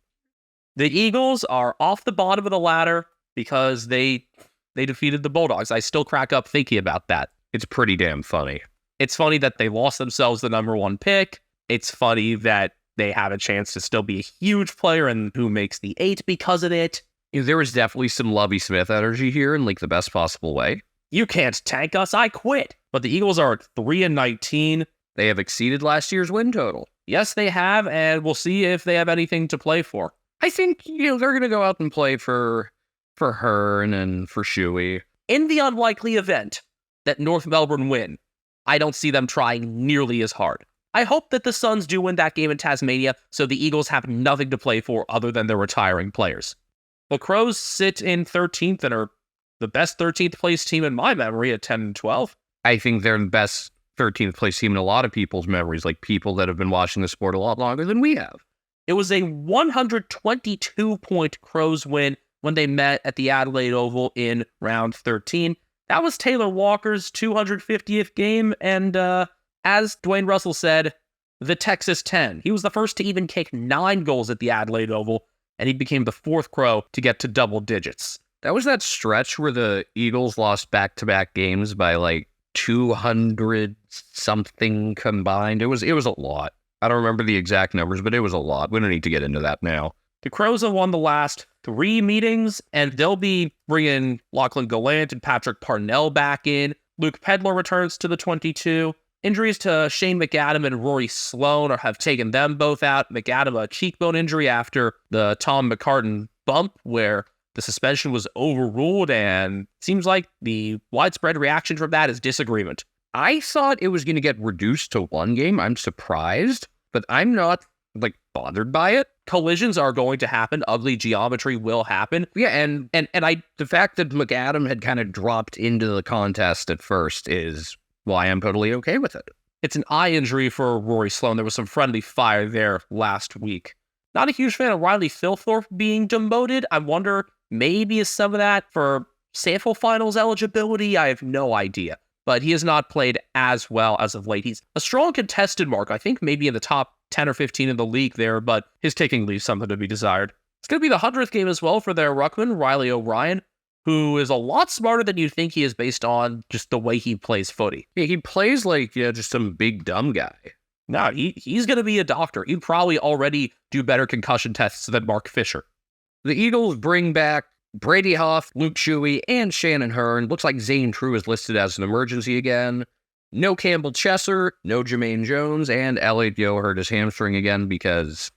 The Eagles are off the bottom of the ladder because they defeated the Bulldogs. I still crack up thinking about that. It's pretty damn funny. It's funny that they lost themselves the number one pick. It's funny that they have a chance to still be a huge player and who makes the 8 because of it. There was definitely some Lovie Smith energy here in like the best possible way. You can't tank us, I quit. But the Eagles are at 3-19. They have exceeded last year's win total. Yes, they have, and we'll see if they have anything to play for. I think, they're going to go out and play for Hearn and for Shuey. In the unlikely event that North Melbourne win, I don't see them trying nearly as hard. I hope that the Suns do win that game in Tasmania, so the Eagles have nothing to play for other than their retiring players. The Crows sit in 13th and are the best 13th place team in my memory at 10-12. I think they're the best 13th place team in a lot of people's memories, like people that have been watching the sport a lot longer than we have. It was a 122-point Crows win when they met at the Adelaide Oval in round 13. That was Taylor Walker's 250th game, and as Dwayne Russell said, the Texas 10. He was the first to even kick 9 goals at the Adelaide Oval, and he became the 4th Crow to get to double digits. That was that stretch where the Eagles lost back-to-back games by like 200-something combined. It was a lot. I don't remember the exact numbers, but it was a lot. We don't need to get into that now. The Crows have won the last 3 meetings, and they'll be bringing Lachlan Gallant and Patrick Parnell back in. Luke Pedler returns to the 22. Injuries to Shane McAdam and Rory Sloan have taken them both out. McAdam, a cheekbone injury after the Tom McCartan bump, where the suspension was overruled, and seems like the widespread reaction from that is disagreement. I thought it was going to get reduced to 1 game. I'm surprised, but I'm not bothered by it. Collisions are going to happen. Ugly geometry will happen. Yeah, and the fact that McAdam had kind of dropped into the contest at first is why I'm totally okay with it. It's an eye injury for Rory Sloan. There was some friendly fire there last week. Not a huge fan of Riley Thilthorpe being demoted. I wonder, maybe is some of that for sample finals eligibility? I have no idea. But he has not played as well as of late. He's a strong contested mark. I think maybe in the top 10 or 15 in the league there, but his kicking leaves something to be desired. It's going to be the 100th game as well for their ruckman, Riley O'Brien, who is a lot smarter than you think he is based on just the way he plays footy. Yeah, he plays like just some big dumb guy. No, he's going to be a doctor. He'd probably already do better concussion tests than Mark Fisher. The Eagles bring back Brady Hoff, Luke Shuey, and Shannon Hearn. Looks like Zane True is listed as an emergency again. No Campbell Chesser, no Jermaine Jones, and Elliot Yeo hurt his hamstring again because,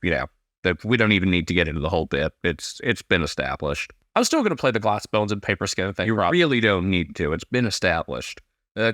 that we don't even need to get into the whole bit. It's been established. I'm still going to play the glass bones and paper skin thing. You really don't need to. It's been established.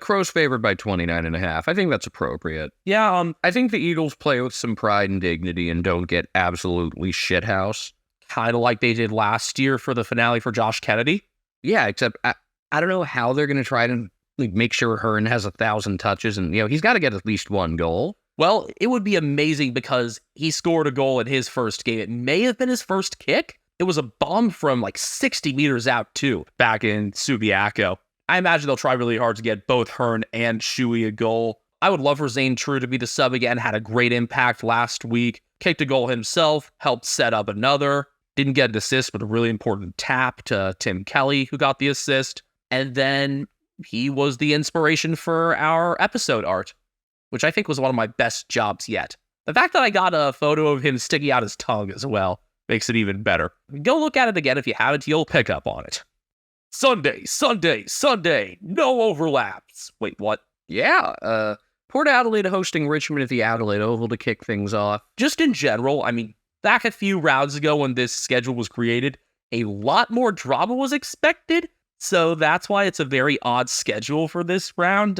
Crows favored by 29.5. I think that's appropriate. Yeah, I think the Eagles play with some pride and dignity and don't get absolutely shithouse. Kind of like they did last year for the finale for Josh Kennedy. Yeah, except I don't know how they're going to try to make sure Hearn has 1,000 touches, and he's got to get at least 1 goal. Well, it would be amazing because he scored a goal in his first game. It may have been his first kick. It was a bomb from 60 meters out too, back in Subiaco. I imagine they'll try really hard to get both Hearn and Shuey a goal. I would love for Zane True to be the sub again. Had a great impact last week. kicked a goal himself, helped set up another, didn't get an assist, but a really important tap to Tim Kelly, who got the assist. And then he was the inspiration for our episode art, which I think was one of my best jobs yet. The fact that I got a photo of him sticking out his tongue as well makes it even better. Go look at it again if you haven't, you'll pick up on it. Sunday, Sunday, Sunday, no overlaps. Wait, what? Yeah, Port Adelaide hosting Richmond at the Adelaide Oval to kick things off. Just in general, I mean, back a few rounds ago when this schedule was created, a lot more drama was expected, so that's why it's a very odd schedule for this round.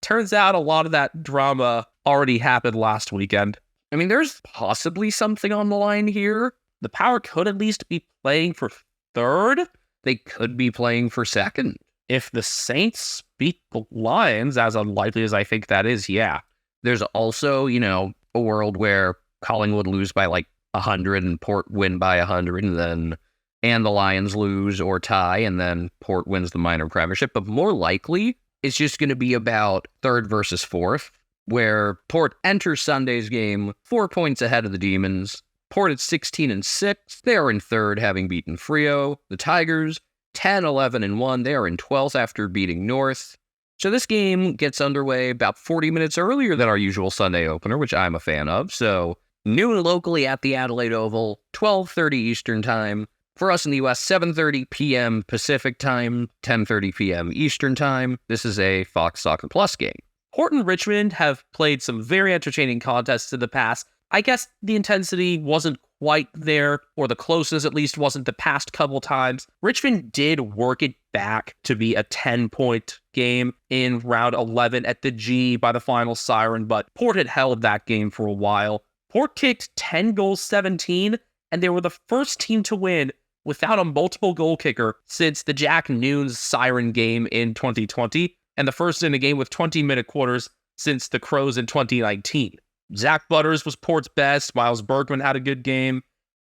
Turns out a lot of that drama already happened last weekend. I mean, there's possibly something on the line here. The Power could at least be playing for third. They could be playing for second. If the Saints beat the Lions, as unlikely as I think that is, yeah. There's also, a world where Collingwood lose by like 100 and Port win by 100 and the Lions lose or tie and then Port wins the minor premiership. But more likely, it's just going to be about third versus fourth, where Port enters Sunday's game 4 points ahead of the Demons. Port at 16-6. They are in third, having beaten Freo. The Tigers, 10-11-1. They are in 12th after beating North. So this game gets underway about 40 minutes earlier than our usual Sunday opener, which I'm a fan of. So noon locally at the Adelaide Oval, 12:30 Eastern Time. For us in the U.S., 7:30 p.m. Pacific Time, 10:30 p.m. Eastern Time. This is a Fox Soccer Plus game. Port and Richmond have played some very entertaining contests in the past. I guess the intensity wasn't quite there, or the closeness at least wasn't the past couple times. Richmond did work it back to be a 10-point game in round 11 at the G by the final siren, but Port had held that game for a while. Port kicked 10 goals, 17, and they were the first team to win without a multiple goal kicker since the Jack Noon's siren game in 2020, and the first in a game with 20-minute quarters since the Crows in 2019. Zach Butters was Port's best, Miles Bergman had a good game,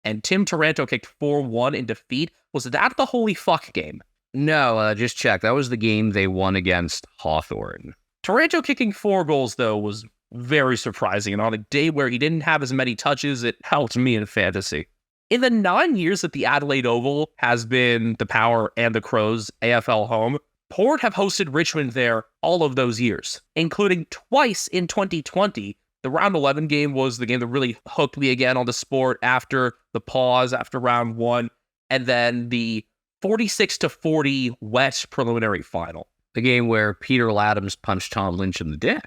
and Tim Taranto kicked 4-1 in defeat. Was that the holy fuck game? No, just check. That was the game they won against Hawthorn. Taranto kicking 4 goals, though, was very surprising, and on a day where he didn't have as many touches, it helped me in fantasy. In the 9 years that the Adelaide Oval has been the Power and the Crows' AFL home, Port have hosted Richmond there all of those years, including twice in 2020. The round 11 game was the game that really hooked me again on the sport after the pause, after round 1, and then the 46-40 wet preliminary final. The game where Peter Laddams punched Tom Lynch in the dick.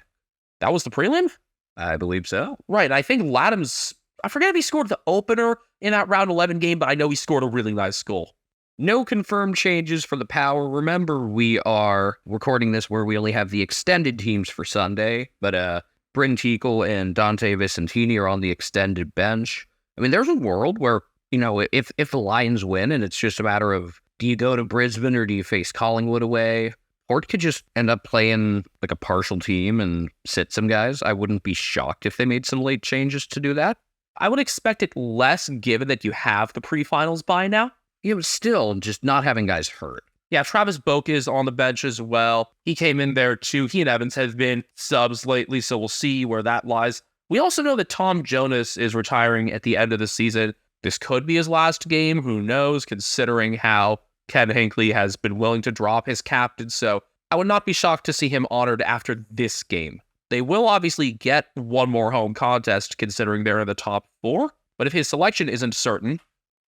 That was the prelim? I believe so. Right, I think Laddams, I forget if he scored the opener in that round 11 game, but I know he scored a really nice goal. No confirmed changes for the Power. Remember, we are recording this where we only have the extended teams for Sunday, but Bryn Teakle and Dante Vicentini are on the extended bench. I mean, there's a world where, if the Lions win and it's just a matter of, do you go to Brisbane or do you face Collingwood away? Port could just end up playing like a partial team and sit some guys. I wouldn't be shocked if they made some late changes to do that. I would expect it less given that you have the pre-finals by now. Yeah, but still, just not having guys hurt. Yeah, Travis Boak is on the bench as well. He came in there too. He and Evans have been subs lately, so we'll see where that lies. We also know that Tom Jonas is retiring at the end of the season. This could be his last game. Who knows, considering how Ken Hinckley has been willing to drop his captain. So I would not be shocked to see him honored after this game. They will obviously get one more home contest, considering they're in the top 4. But if his selection isn't certain,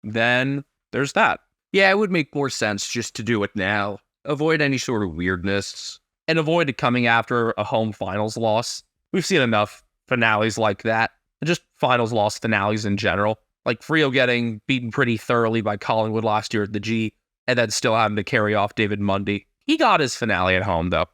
then there's that. Yeah, it would make more sense just to do it now. Avoid any sort of weirdness. And avoid it coming after a home finals loss. We've seen enough finales like that. And just finals loss finales in general. Like Freo getting beaten pretty thoroughly by Collingwood last year at the G, and then still having to carry off David Mundy. He got his finale at home, though.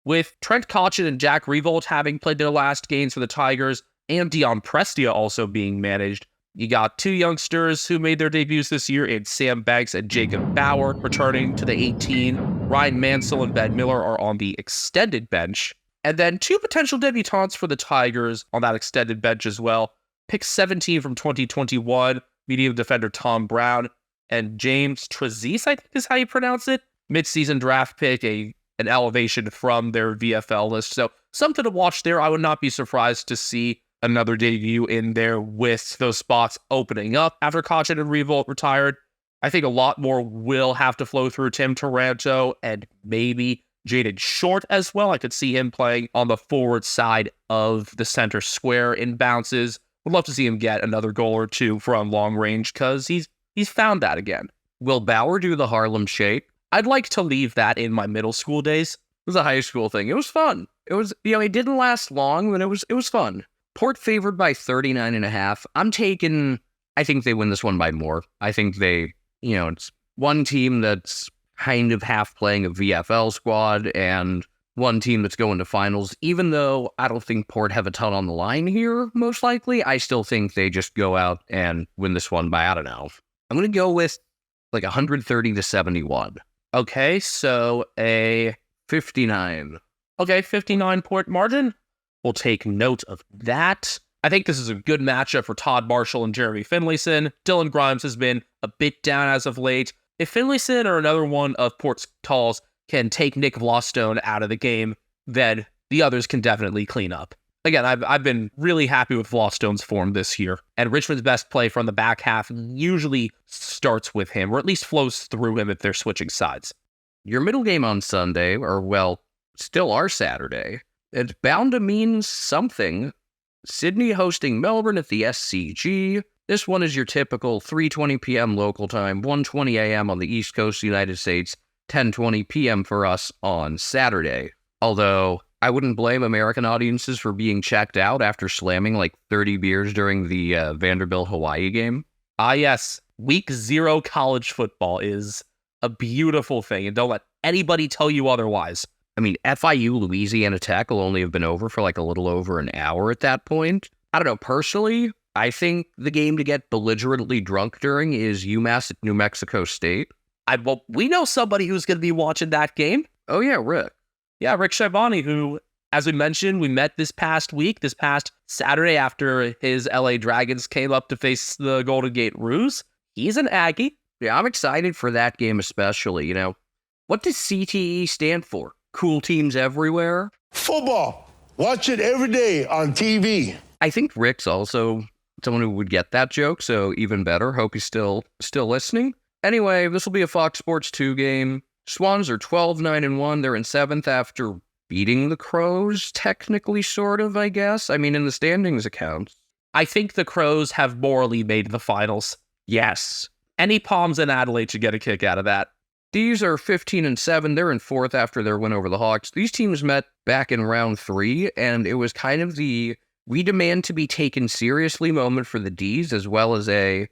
With Trent Cotchin and Jack Revolt having played their last games for the Tigers, and Dion Prestia also being managed, you got 2 youngsters who made their debuts this year in Sam Banks and Jacob Bauer returning to the 18. Ryan Mansell and Ben Miller are on the extended bench. And then 2 potential debutants for the Tigers on that extended bench as well. Pick 17 from 2021, medium defender Tom Brown, and James Trezise, I think is how you pronounce it. Mid-season draft pick, an elevation from their VFL list. So something to watch there. I would not be surprised to see another debut in there with those spots opening up after Cochin and Revolt retired. I think a lot more will have to flow through Tim Taranto and maybe Jaden Short as well. I could see him playing on the forward side of the center square in bounces. Would love to see him get another goal or two from long range because he's found that again. Will Bauer do the Harlem Shake? I'd like to leave that in my middle school days. It was a high school thing. It was fun. It was, it didn't last long, but it was fun. Port favored by 39.5. I think they win this one by more. I think they, it's one team that's kind of half playing a VFL squad and one team that's going to finals. Even though I don't think Port have a ton on the line here, most likely, I still think they just go out and win this one by, I don't know. I'm going to go with like 130-71. Okay, so a 59. Okay, 59 Port margin. We'll take note of that. I think this is a good matchup for Todd Marshall and Jeremy Finlayson. Dylan Grimes has been a bit down as of late. If Finlayson or another one of Port's calls can take Nick Vlostone out of the game, then the others can definitely clean up. Again, I've been really happy with Vlostone's form this year, and Richmond's best play from the back half usually starts with him, or at least flows through him if they're switching sides. Your middle game on Sunday, or well, still our Saturday, it's bound to mean something. Sydney hosting Melbourne at the SCG. This one is your typical 3:20 p.m. local time, 1:20 a.m. on the East Coast of the United States, 10:20 p.m. for us on Saturday. Although, I wouldn't blame American audiences for being checked out after slamming like 30 beers during the Vanderbilt-Hawaii game. Ah yes, Week 0 college football is a beautiful thing, and don't let anybody tell you otherwise. I mean, FIU Louisiana Tech will only have been over for like a little over an hour at that point. I don't know, personally, I think the game to get belligerently drunk during is UMass at New Mexico State. Well, we know somebody who's going to be watching that game. Oh yeah, Rick. Yeah, Rick Schiavone, who, as we mentioned, we met this past Saturday after his LA Dragons came up to face the Golden Gate Roos. He's an Aggie. Yeah, I'm excited for that game especially. What does CTE stand for? Cool teams everywhere? Football. Watch it every day on TV. I think Rick's also someone who would get that joke, so even better. Hope he's still listening. Anyway, this will be a Fox Sports 2 game. Swans are 12-9-1. They're in 7th after beating the Crows, technically, sort of, I guess. I mean, in the standings accounts. I think the Crows have morally made the finals. Yes. Any Palms in Adelaide should get a kick out of that. These are 15-7. They're in 4th after their win over the Hawks. These teams met back in round 3, and it was kind of the we demand to be taken seriously moment for the Ds, as well as the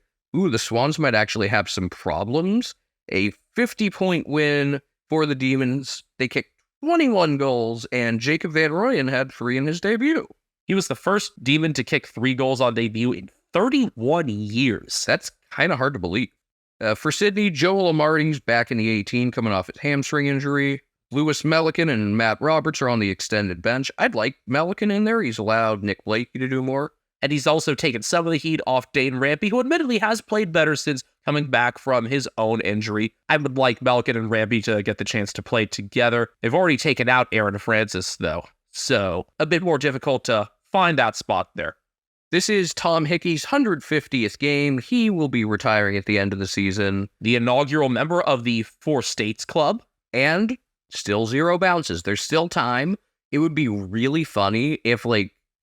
Swans might actually have some problems. A 50-point win for the Demons. They kicked 21 goals, and Jacob Van Rooyen had 3 in his debut. He was the first Demon to kick 3 goals on debut in 31 years. That's kind of hard to believe. For Sydney, Joel Amarty's back in the 18, coming off his hamstring injury. Lewis Melican and Matt Roberts are on the extended bench. I'd like Melican in there. He's allowed Nick Blakey to do more. And he's also taken some of the heat off Dane Rampy, who admittedly has played better since coming back from his own injury. I would like Melican and Rampy to get the chance to play together. They've already taken out Aaron Francis, though, so a bit more difficult to find that spot there. This is Tom Hickey's 150th game. He will be retiring at the end of the season. The inaugural member of the Four States Club. And still 0 bounces. There's still time. It would be really funny if,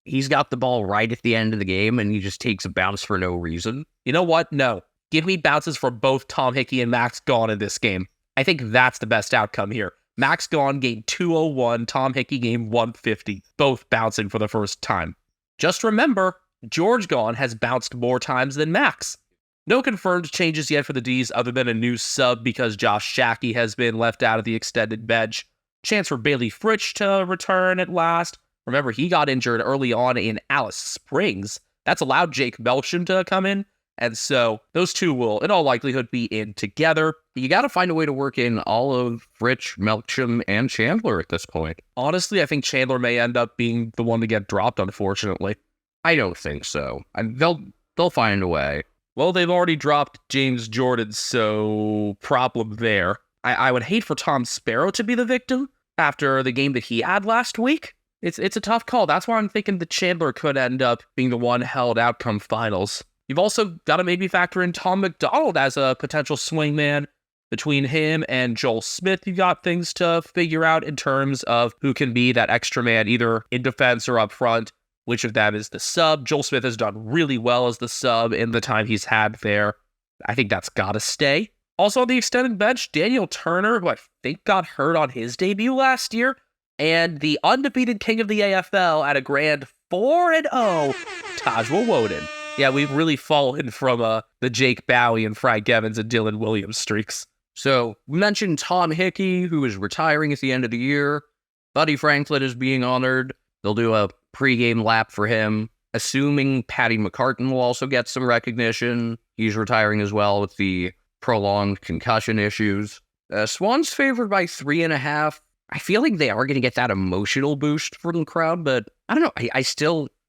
he's got the ball right at the end of the game and he just takes a bounce for no reason. You know what? No. Give me bounces for both Tom Hickey and Max Gawn in this game. I think that's the best outcome here. Max Gawn game 201, Tom Hickey game 150, both bouncing for the first time. Just remember, George Gawn has bounced more times than Max. No confirmed changes yet for the Ds other than a new sub because Josh Shackey has been left out of the extended bench. Chance for Bailey Fritsch to return at last. Remember, he got injured early on in Alice Springs. That's allowed Jake Melsham to come in. And so those two will, in all likelihood, be in together. You got to find a way to work in all of Fritsch, Melsham, and Chandler at this point. Honestly, I think Chandler may end up being the one to get dropped, unfortunately. I don't think so. They'll find a way. Well, they've already dropped James Jordan, so problem there. I would hate for Tom Sparrow to be the victim after the game that he had last week. It's a tough call. That's why I'm thinking the Chandler could end up being the one held out come finals. You've also got to maybe factor in Tom McDonald as a potential swingman. Between him and Joel Smith, you've got things to figure out in terms of who can be that extra man, either in defense or up front. Which of them is the sub? Joel Smith has done really well as the sub in the time he's had there. I think that's got to stay. Also on the extended bench, Daniel Turner, who I think got hurt on his debut last year, and the undefeated king of the AFL at a grand 4-0, Tajwa Woden. Yeah, we've really fallen from the Jake Bowie and Frank Evans and Dylan Williams streaks. So, we mentioned Tom Hickey, who is retiring at the end of the year. Buddy Franklin is being honored. They'll do a pregame lap for him, assuming Paddy McCartan will also get some recognition. He's retiring as well with the prolonged concussion issues. Swans favored by 3.5. I feel like they are going to get that emotional boost from the crowd, but I don't know. I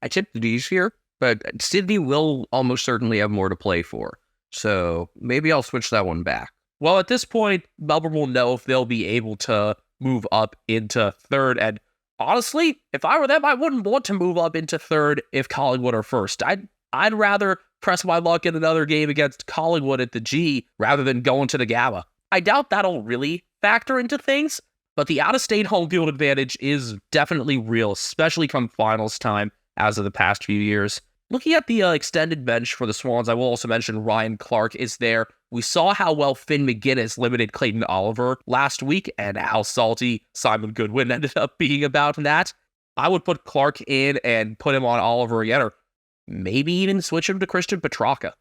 tip the D's here, but Sydney will almost certainly have more to play for. So maybe I'll switch that one back. Well, at this point, Melbourne will know if they'll be able to move up into third. And honestly, if I were them, I wouldn't want to move up into third if Collingwood are first. I'd rather press my luck in another game against Collingwood at the G rather than going to the Gabba. I doubt that'll really factor into things, but the out-of-state home field advantage is definitely real, especially come finals time as of the past few years. Looking at the extended bench for the Swans, I will also mention Ryan Clark is there. We saw how well Finn McGuinness limited Clayton Oliver last week and how salty Simon Goodwin ended up being about that. I would put Clark in and put him on Oliver again, or maybe even switch him to Christian Petrarca.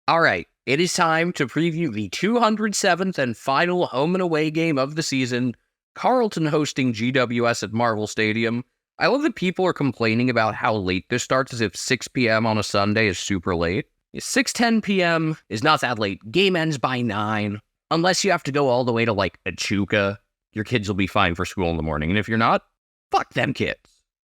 All right, it is time to preview the 207th and final home and away game of the season, Carlton hosting GWS at Marvel Stadium. I love that people are complaining about how late this starts, as if 6 p.m. on a Sunday is super late. 6:10 p.m. is not that late. Game ends by 9. Unless you have to go all the way to, like, Echuca, your kids will be fine for school in the morning. And if you're not, fuck them kids.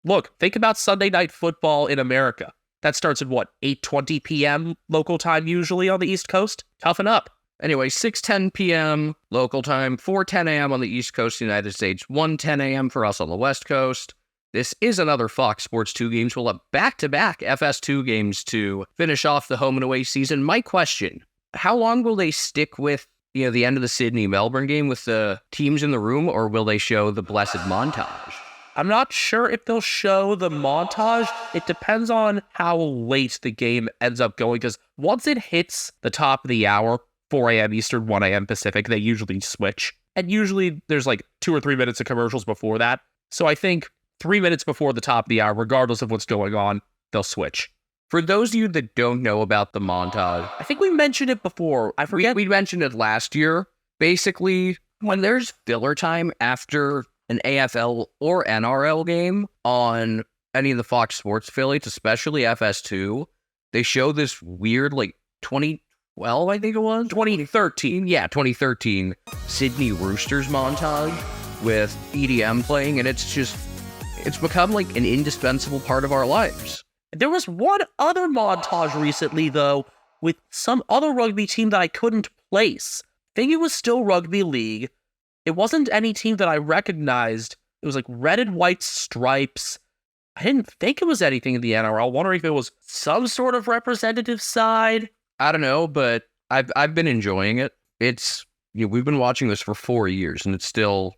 Look, think about Sunday Night Football in America. That starts at, 8:20 p.m. local time usually on the East Coast? Toughen up. Anyway, 6:10 p.m. local time, 4:10 a.m. on the East Coast of the United States, 1:10 a.m. for us on the West Coast. This is another Fox Sports 2 games. We'll have back-to-back FS2 games to finish off the home and away season. My question, how long will they stick with, the end of the Sydney-Melbourne game with the teams in the room, or will they show the blessed montage? I'm not sure if they'll show the montage. It depends on how late the game ends up going, because once it hits the top of the hour, 4 a.m. Eastern, 1 a.m. Pacific, they usually switch. And usually there's 2 or 3 minutes of commercials before that. So I think 3 minutes before the top of the hour, regardless of what's going on, they'll switch. For those of you that don't know about the montage, I think we mentioned it before. I forget. We mentioned it last year. Basically, when there's filler time after an AFL or NRL game on any of the Fox Sports affiliates, especially FS2, they show this weird, 2012, I think it was? 2013. Yeah, 2013 Sydney Roosters montage with EDM playing, and it's become an indispensable part of our lives. There was one other montage recently, though, with some other rugby team that I couldn't place. I think it was still rugby league. It wasn't any team that I recognized. It was red and white stripes. I didn't think it was anything in the NRL. Wondering if it was some sort of representative side. I don't know, but I've been enjoying it. It's we've been watching this for 4 years, and it's still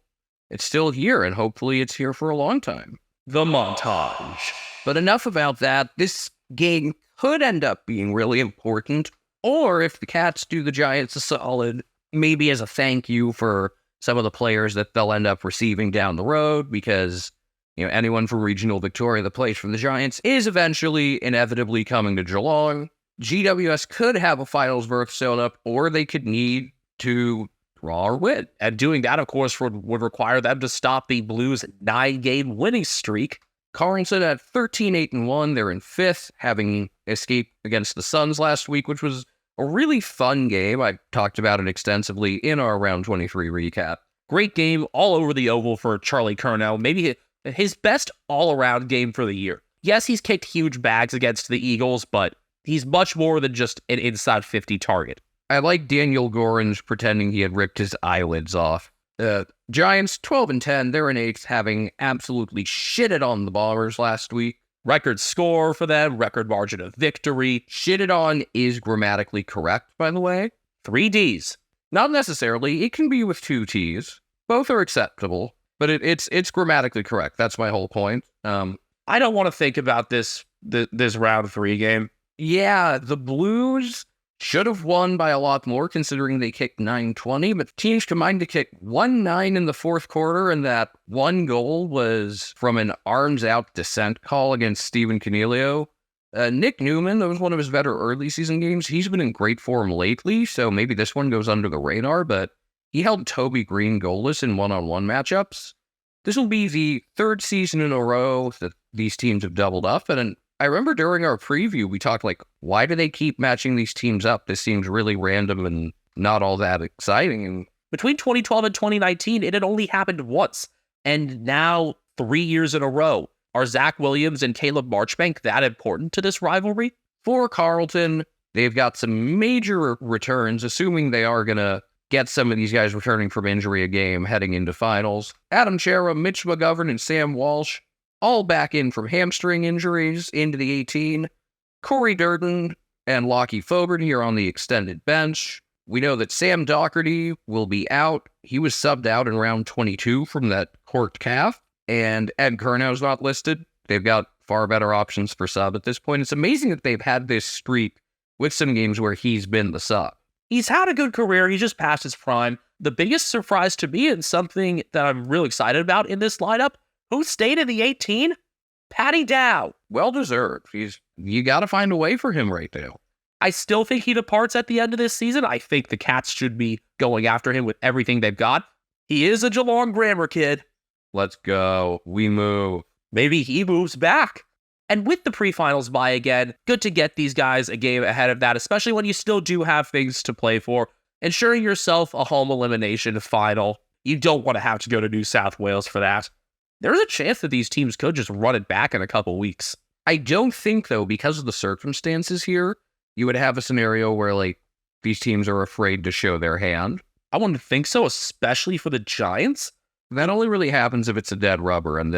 here, and hopefully it's here for a long time. The montage. But enough about that. This game could end up being really important, or if the Cats do the Giants a solid, maybe as a thank you for some of the players that they'll end up receiving down the road, because anyone from regional Victoria that plays for the Giants is eventually inevitably coming to Geelong. GWS could have a finals berth sewn up, or they could need to draw or win. And doing that, of course, would require them to stop the Blues' 9-game winning streak. Carlton at 13-8-1. They're in 5th, having escaped against the Suns last week, which was a really fun game. I talked about it extensively in our Round 23 recap. Great game all over the oval for Charlie Curnow. Maybe his best all-around game for the year. Yes, he's kicked huge bags against the Eagles, but he's much more than just an inside 50 target. I like Daniel Gorringe pretending he had ripped his eyelids off. Giants 12-10. They're in 8th, having absolutely shitted on the Bombers last week. Record score for them, record margin of victory. Shitted on is grammatically correct, by the way. 3 Ds. Not necessarily. It can be with 2 T's. Both are acceptable, but it's grammatically correct. That's my whole point. I don't want to think about this round 3 game. Yeah, the Blues should have won by a lot more considering they kicked 9-20, but teams combined to kick 1-9 in the fourth quarter, and that one goal was from an arms-out descent call against Steven Canelio. Nick Newman, that was one of his better early season games. He's been in great form lately, so maybe this one goes under the radar, but he held Toby Green goalless in one-on-one matchups. This will be the 3rd season in a row that these teams have doubled up, and I remember during our preview, we talked why do they keep matching these teams up? This seems really random and not all that exciting. And between 2012 and 2019, it had only happened once. And now 3 years in a row. Are Zach Williams and Caleb Marchbank that important to this rivalry? For Carlton, they've got some major returns, assuming they are going to get some of these guys returning from injury a game heading into finals. Adam Chera, Mitch McGovern, and Sam Walsh, all back in from hamstring injuries into the 18. Corey Durden and Lockie Fogarty are on the extended bench. We know that Sam Doherty will be out. He was subbed out in round 22 from that corked calf. And Ed Kernow's not listed. They've got far better options for sub at this point. It's amazing that they've had this streak with some games where he's been the sub. He's had a good career. He's just past his prime. The biggest surprise to me and something that I'm real excited about in this lineup, who stayed in the 18? Patty Dow. Well deserved. You got to find a way for him right now. I still think he departs at the end of this season. I think the Cats should be going after him with everything they've got. He is a Geelong grammar kid. Let's go. We move. Maybe he moves back. And with the pre-finals bye again, good to get these guys a game ahead of that, especially when you still do have things to play for. Ensuring yourself a home elimination final. You don't want to have to go to New South Wales for that. There's a chance that these teams could just run it back in a couple weeks. I don't think, though, because of the circumstances here, you would have a scenario where, these teams are afraid to show their hand. I wouldn't think so, especially for the Giants. That only really happens if it's a dead rubber, and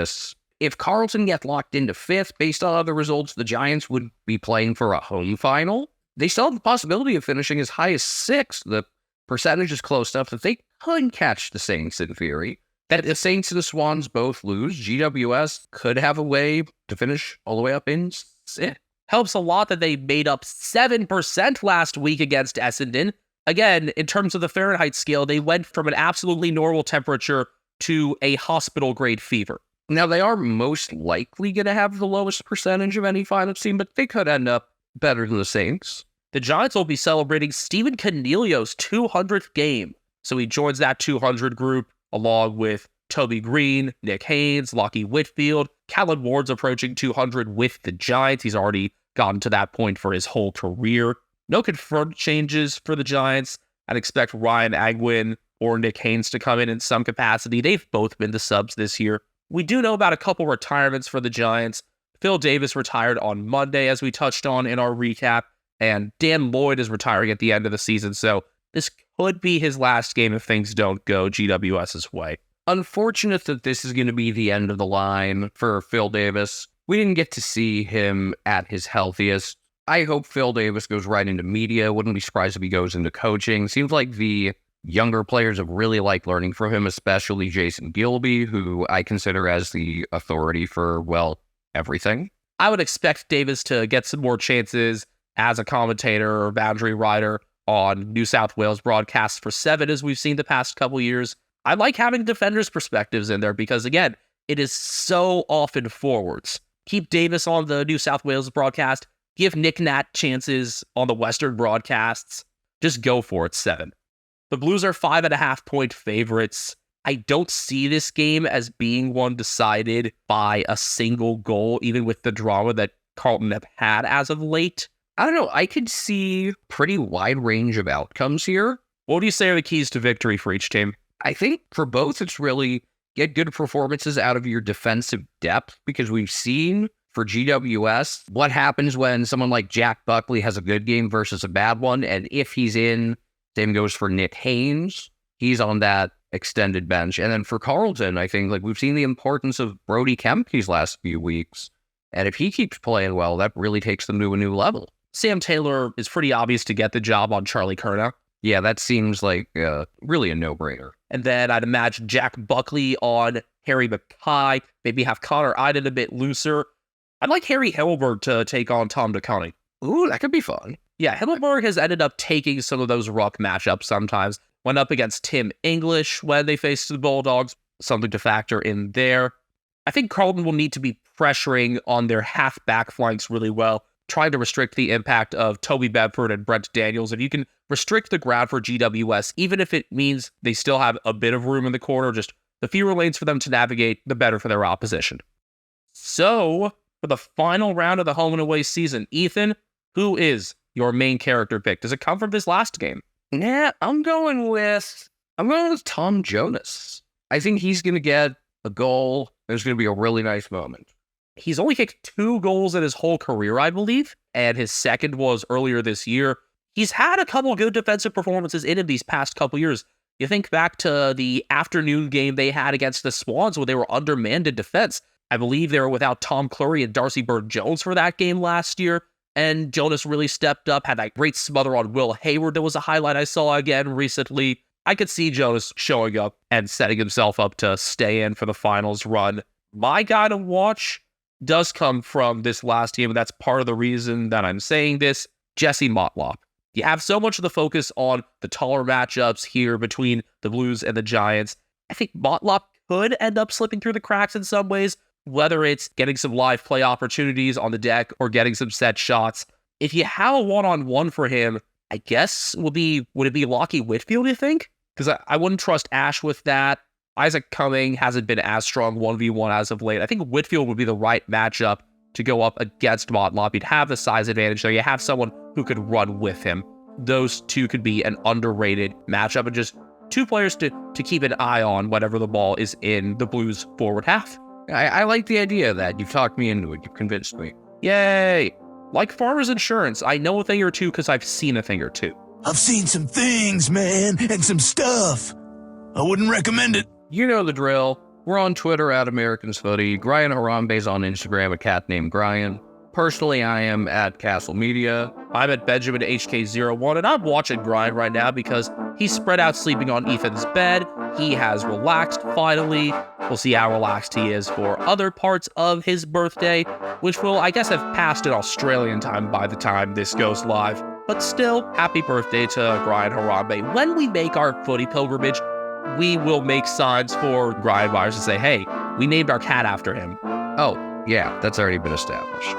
if Carlton get locked into 5th, based on other results, the Giants would be playing for a home final. They still have the possibility of finishing as high as 6th. The percentage is close enough that they could catch the Saints in theory. That the Saints and the Swans both lose, GWS could have a way to finish all the way up in 6th. Helps a lot that they made up 7% last week against Essendon. Again, in terms of the Fahrenheit scale, they went from an absolutely normal temperature to a hospital-grade fever. Now, they are most likely going to have the lowest percentage of any final team, but they could end up better than the Saints. The Giants will be celebrating Steven Canelio's 200th game. So he joins that 200 group along with Toby Green, Nick Haynes, Lockie Whitfield. Callan Ward's approaching 200 with the Giants. He's already gotten to that point for his whole career. No confirmed changes for the Giants. I'd expect Ryan Agwin or Nick Haynes to come in some capacity. They've both been the subs this year. We do know about a couple retirements for the Giants. Phil Davis retired on Monday, as we touched on in our recap, and Dan Lloyd is retiring at the end of the season, so this could be his last game if things don't go GWS's way. Unfortunate that this is going to be the end of the line for Phil Davis. We didn't get to see him at his healthiest. I hope Phil Davis goes right into media. Wouldn't be surprised if he goes into coaching. Seems like the younger players have really liked learning from him, especially Jason Gilby, who I consider as the authority for, everything. I would expect Davis to get some more chances as a commentator or boundary rider on New South Wales broadcasts for 7, as we've seen the past couple years. I like having defenders' perspectives in there because, again, it is so often forwards. Keep Davis on the New South Wales broadcast. Give Nick Nat chances on the Western broadcasts. Just go for it, 7. The Blues are 5.5-point favorites. I don't see this game as being one decided by a single goal, even with the drama that Carlton have had as of late. I don't know. I could see pretty wide range of outcomes here. What do you say are the keys to victory for each team? I think for both, it's really get good performances out of your defensive depth, because we've seen for GWS what happens when someone like Jack Buckley has a good game versus a bad one. And if he's in, same goes for Nick Haynes. He's on that extended bench. And then for Carlton, I think like we've seen the importance of Brody Kemp these last few weeks. And if he keeps playing well, that really takes them to a new level. Sam Taylor is pretty obvious to get the job on Charlie Curnow. Yeah, that seems like really a no-brainer. And then I'd imagine Jack Buckley on Harry Mackay, maybe have Connor Iden a bit looser. I'd like Harry Himmelberg to take on Tom DeConnie. Ooh, that could be fun. Yeah, Himmelberg has ended up taking some of those ruck matchups sometimes. Went up against Tim English when they faced the Bulldogs, something to factor in there. I think Carlton will need to be pressuring on their half-back flanks really well, trying to restrict the impact of Toby Bedford and Brent Daniels. If you can restrict the ground for GWS, even if it means they still have a bit of room in the corner, just the fewer lanes for them to navigate, the better for their opposition. So, for the final round of the home and away season, Ethan, who is your main character pick? Does it come from this last game? Yeah, I'm going with Tom Jonas. I think he's going to get a goal. There's going to be a really nice moment. He's only kicked 2 goals in his whole career, I believe, and his second was earlier this year. He's had a couple good defensive performances in him these past couple years. You think back to the afternoon game they had against the Swans where they were undermanned in defense. I believe they were without Tom Clurey and Darcy Bird-Jones for that game last year, and Jonas really stepped up, had that great smother on Will Hayward that was a highlight I saw again recently. I could see Jonas showing up and setting himself up to stay in for the finals run. My guy to watch does come from this last game, and that's part of the reason that I'm saying this. Jesse Motlop. You have so much of the focus on the taller matchups here between the Blues and the Giants. I think Motlop could end up slipping through the cracks in some ways, whether it's getting some live play opportunities on the deck or getting some set shots. If you have a one-on-one for him, I guess would it be Lockie Whitfield, you think? Because I wouldn't trust Ash with that. Isaac Cumming hasn't been as strong 1v1 as of late. I think Whitfield would be the right matchup to go up against Motlop. You'd have the size advantage there. You have someone who could run with him. Those two could be an underrated matchup and just 2 players to keep an eye on whenever the ball is in the Blues forward half. I like the idea of that. You've talked me into it. You've convinced me. Yay! Like Farmers Insurance, I know a thing or two because I've seen a thing or two. I've seen some things, man, and some stuff. I wouldn't recommend it. You know the drill. We're on Twitter at Americans Footy. Brian Harambe's on Instagram, a cat named Brian. Personally, I am at Castle Media. I'm at Benjamin HK01, and I'm watching Brian right now because he's spread out sleeping on Ethan's bed. He has relaxed finally. We'll see how relaxed he is for other parts of his birthday, which will, I guess, have passed in Australian time by the time this goes live. But still, happy birthday to Brian Harambe. When we make our footy pilgrimage, we will make signs for Brian Myers to say, hey, we named our cat after him. Oh, yeah, that's already been established.